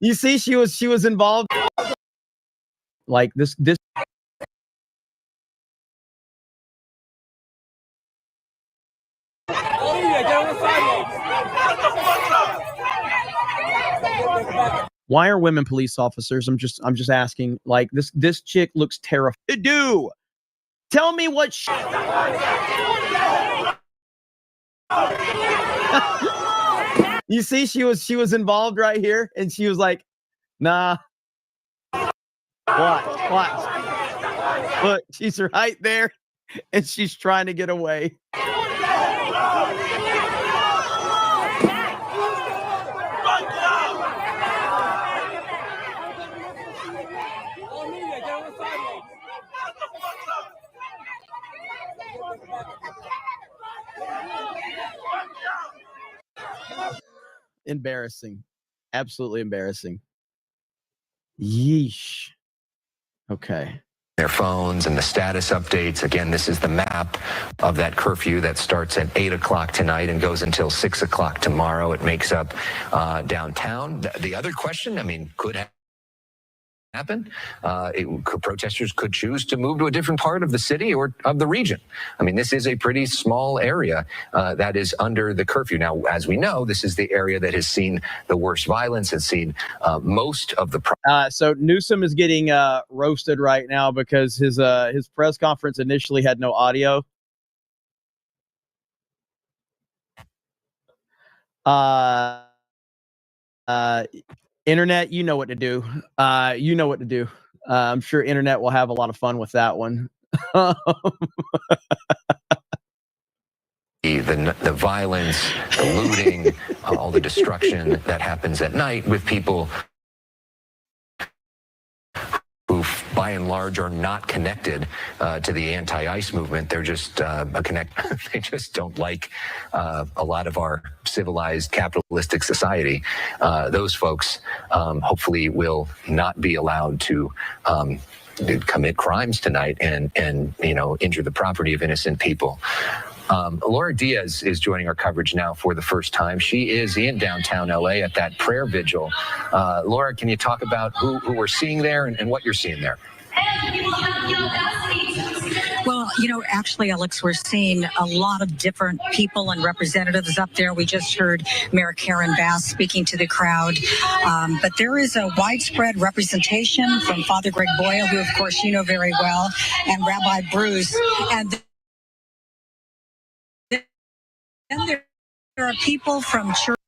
You see, she was involved. Like this. Why are women police officers? I'm just asking. Like this chick looks terrified. Do tell me what. You see, she was involved right here, and she was like, "Nah." Watch. Look, she's right there, and she's trying to get away. Embarrassing. Absolutely embarrassing. Yeesh. Okay. Their phones and the status updates. Again, this is the map of that curfew that starts at 8 o'clock tonight and goes until 6 o'clock tomorrow. It makes up downtown. The other question, could happen. Protesters could choose to move to a different part of the city or of the region. This is a pretty small area that is under the curfew. Now, as we know, this is the area that has seen the worst violence. It's seen most of the. So Newsom is getting roasted right now because his press conference initially had no audio. Internet, you know what to do. I'm sure internet will have a lot of fun with that one. The violence, the looting, all the destruction that happens at night with people who, by and large, are not connected to the anti-ICE movement. They're just they just don't like a lot of our civilized capitalistic society. Those folks hopefully will not be allowed to commit crimes tonight and injure the property of innocent people. Laura Diaz is joining our coverage now for the first time. She is in downtown LA at that prayer vigil. Laura, can you talk about who we're seeing there and what you're seeing there? Well, actually, Alex, we're seeing a lot of different people and representatives up there. We just heard Mayor Karen Bass speaking to the crowd. But there is a widespread representation from Father Greg Boyle, who, of course, you know very well, and Rabbi Bruce. And then there are people from church.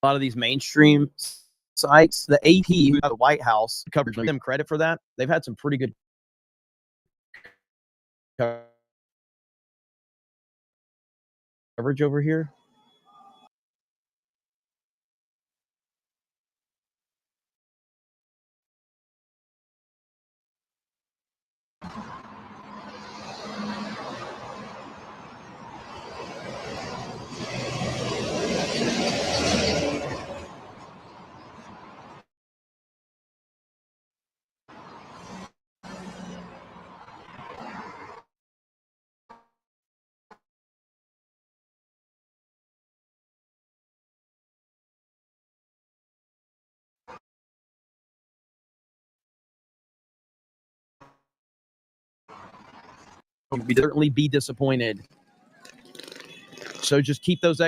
a lot of these mainstream sites, the AP, who got the White House coverage, give them credit for that. They've had some pretty good coverage over here. We'd certainly be disappointed. So just keep those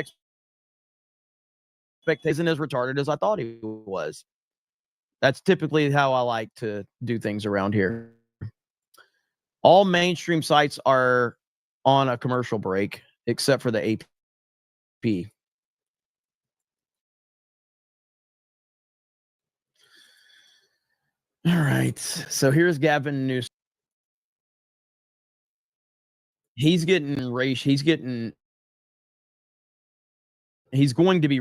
expectations as retarded as I thought he was. That's typically how I like to do things around here. All mainstream sites are on a commercial break, except for the AP. All right. So here's Gavin Newsom. He's getting race. He's going to be.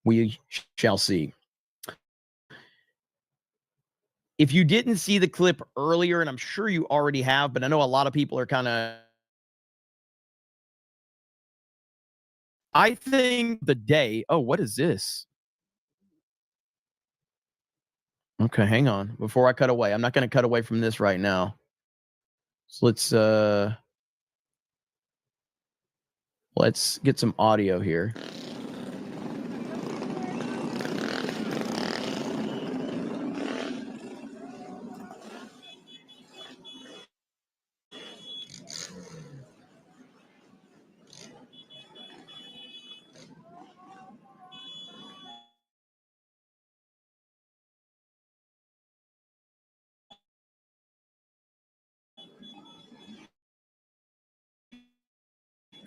We shall see. If you didn't see the clip earlier, and I'm sure you already have, but I know a lot of people are kind of. I think the day. Oh, what is this? Okay, hang on. Before I cut away, I'm not going to cut away from this right now. So let's get some audio here.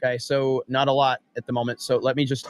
Okay, so not a lot at the moment. So let me just.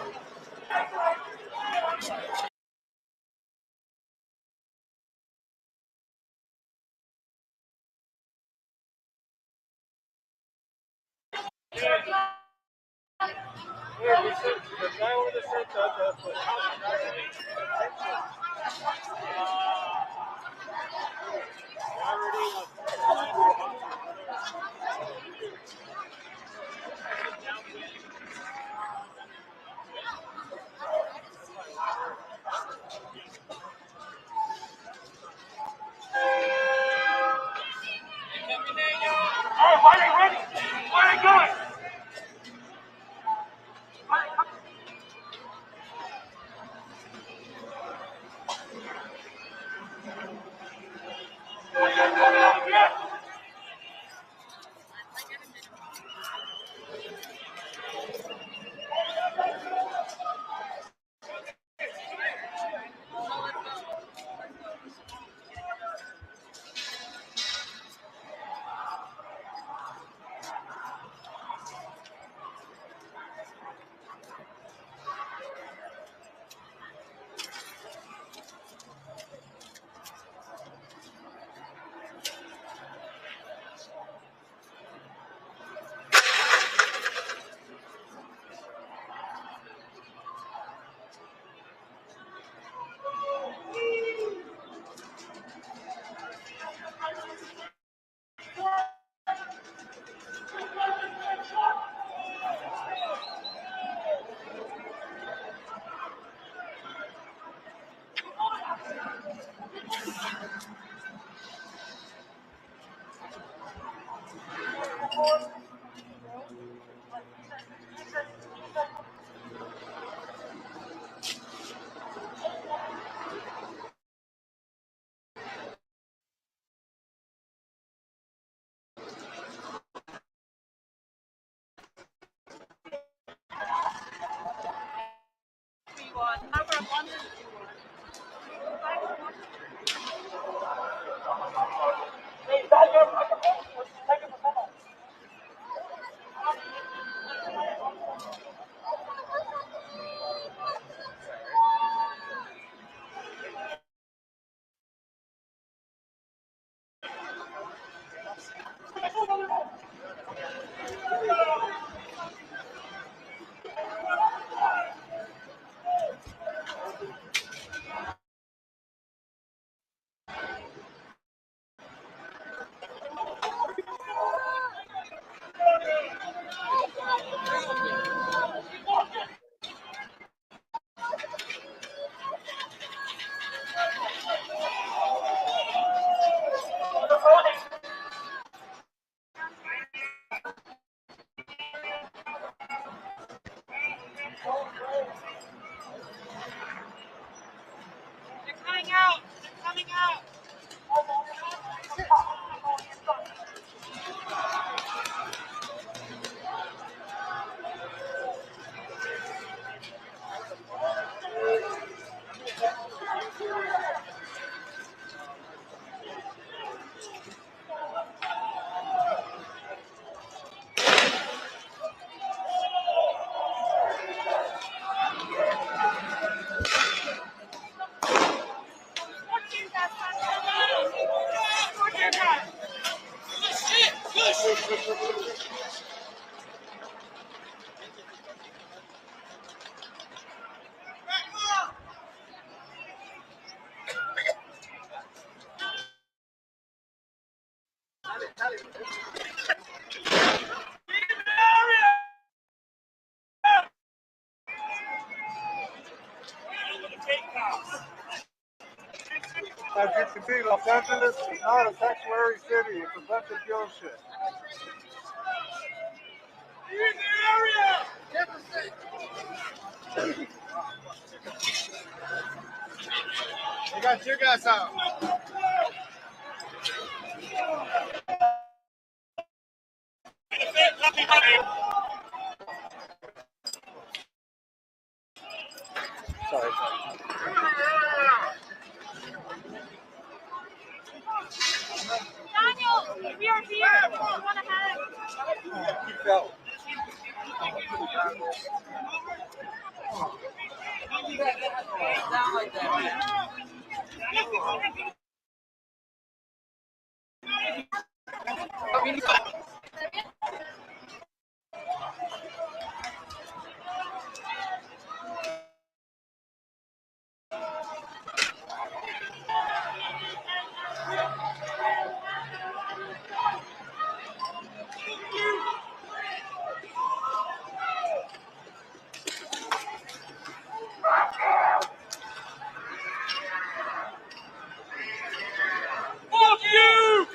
Why are they running? Where are they going? As you can see, Los Angeles is not a sanctuary city. It's a bunch of bullshit. They got your guys out. Sorry. Daniel, we are here. We want to have. Keep going. Down like that. Fuck you!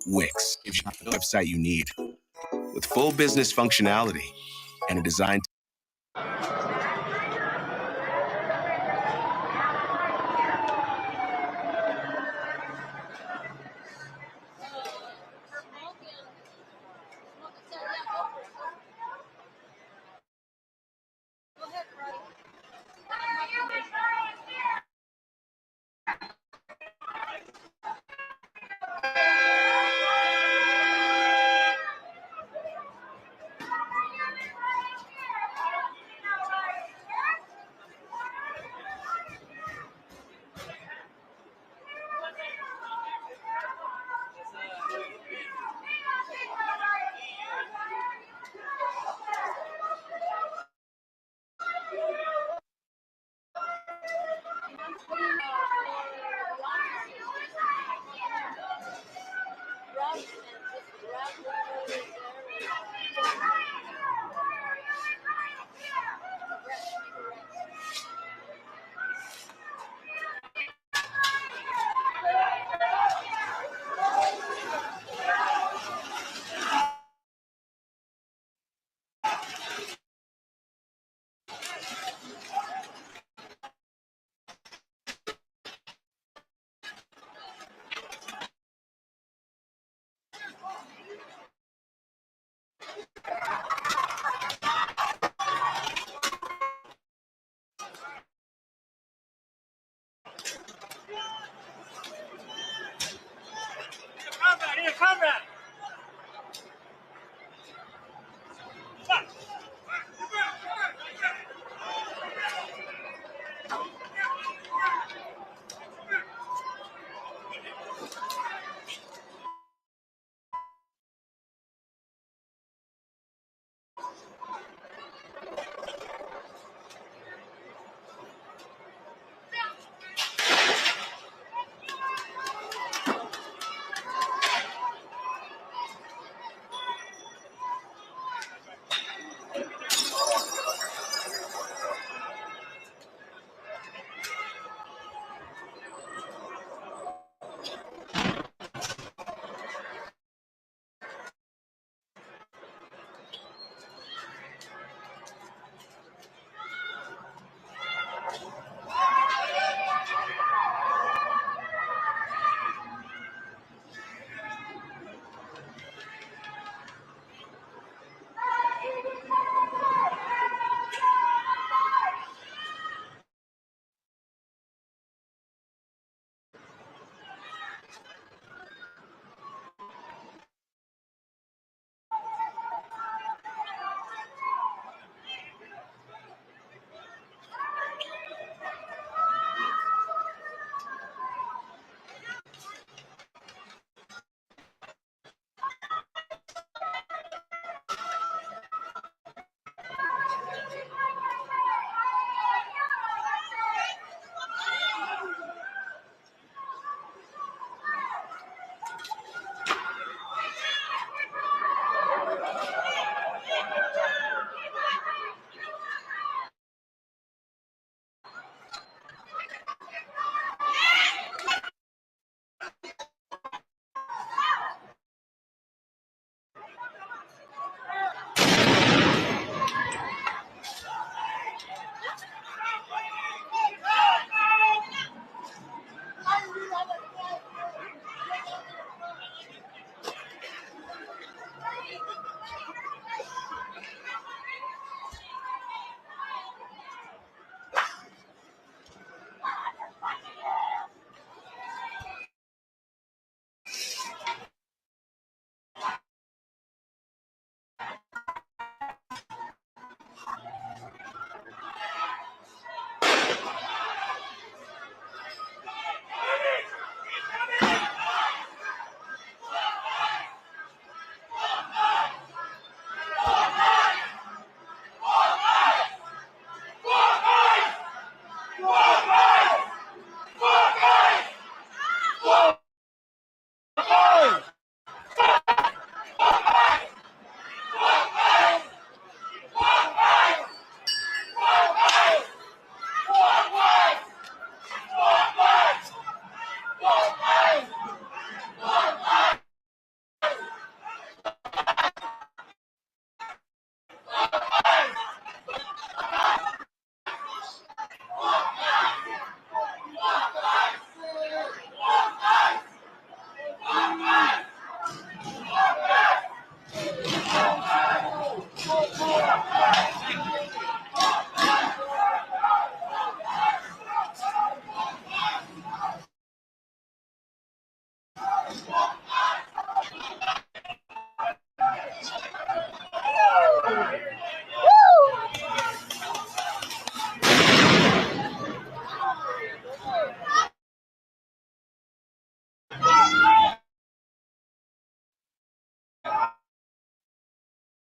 Wix gives you the website you need with full business functionality and a design. Comrade!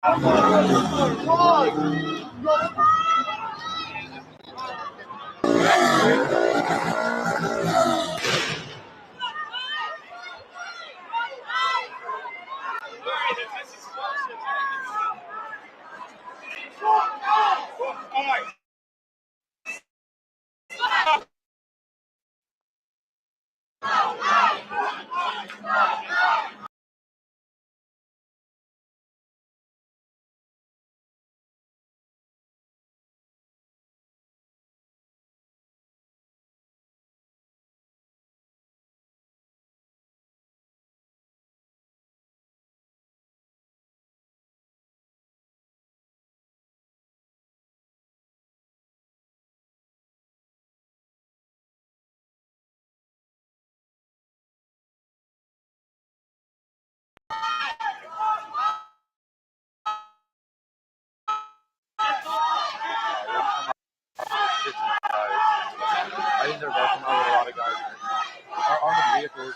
I think they're working out with a lot of guys right now. Our armored vehicles.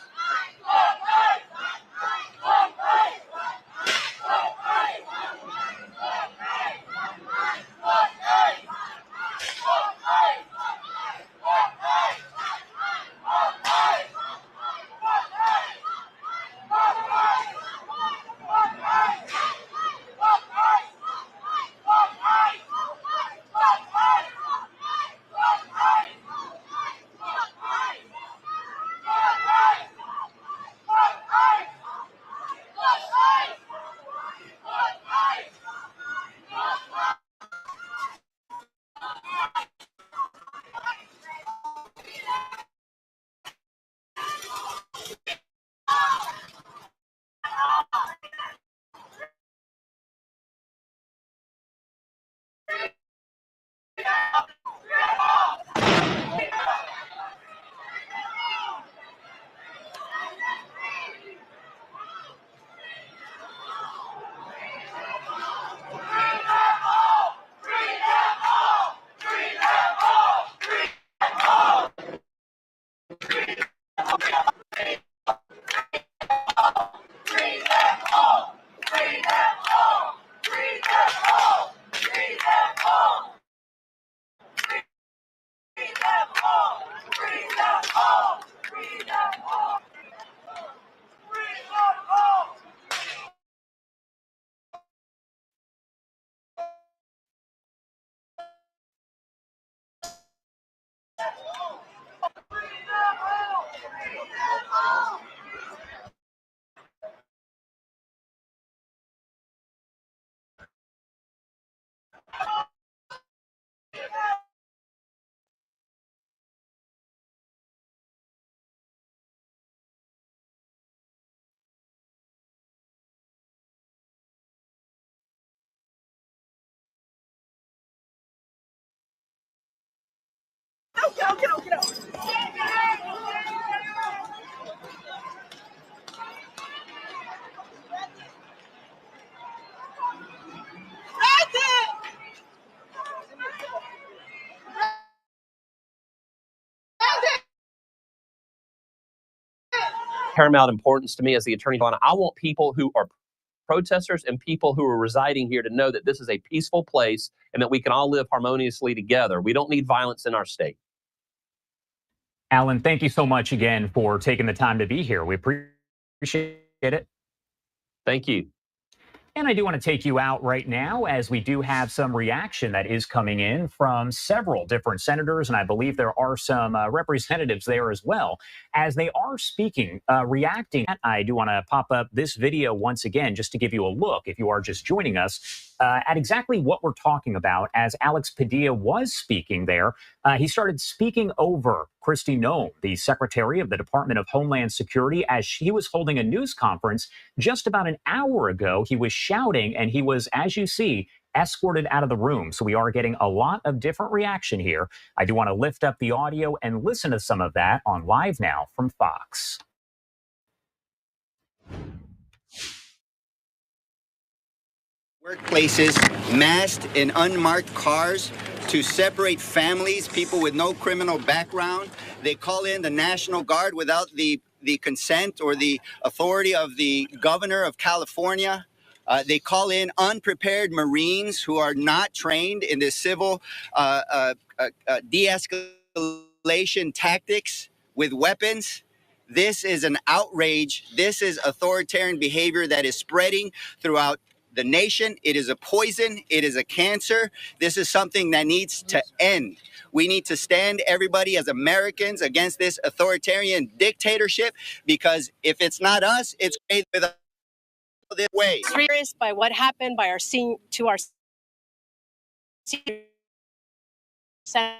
Paramount importance to me as the Attorney General. I want people who are protesters and people who are residing here to know that this is a peaceful place and that we can all live harmoniously together. We don't need violence in our state. Alan, thank you so much again for taking the time to be here. We appreciate it. Thank you. And I do want to take you out right now as we do have some reaction that is coming in from several different senators. And I believe there are some representatives there as well as they are speaking, reacting. I do want to pop up this video once again, just to give you a look, if you are just joining us, at exactly what we're talking about. As Alex Padilla was speaking there, he started speaking over Kristi Noem, the Secretary of the Department of Homeland Security, as she was holding a news conference just about an hour ago. He was shouting and he was, as you see, escorted out of the room. So we are getting a lot of different reaction here. I do want to lift up the audio and listen to some of that on Live Now from Fox. Workplaces, masked and unmarked cars to separate families, people with no criminal background. They call in the National Guard without the consent or the authority of the governor of California. They call in unprepared Marines who are not trained in this civil de-escalation tactics with weapons. This is an outrage. This is authoritarian behavior that is spreading throughout the nation. It is a poison. It is a cancer. This is something that needs to end. We need to stand, everybody, as Americans against this authoritarian dictatorship, because if it's not us, it's with this way. Serious by what happened by our senior senator.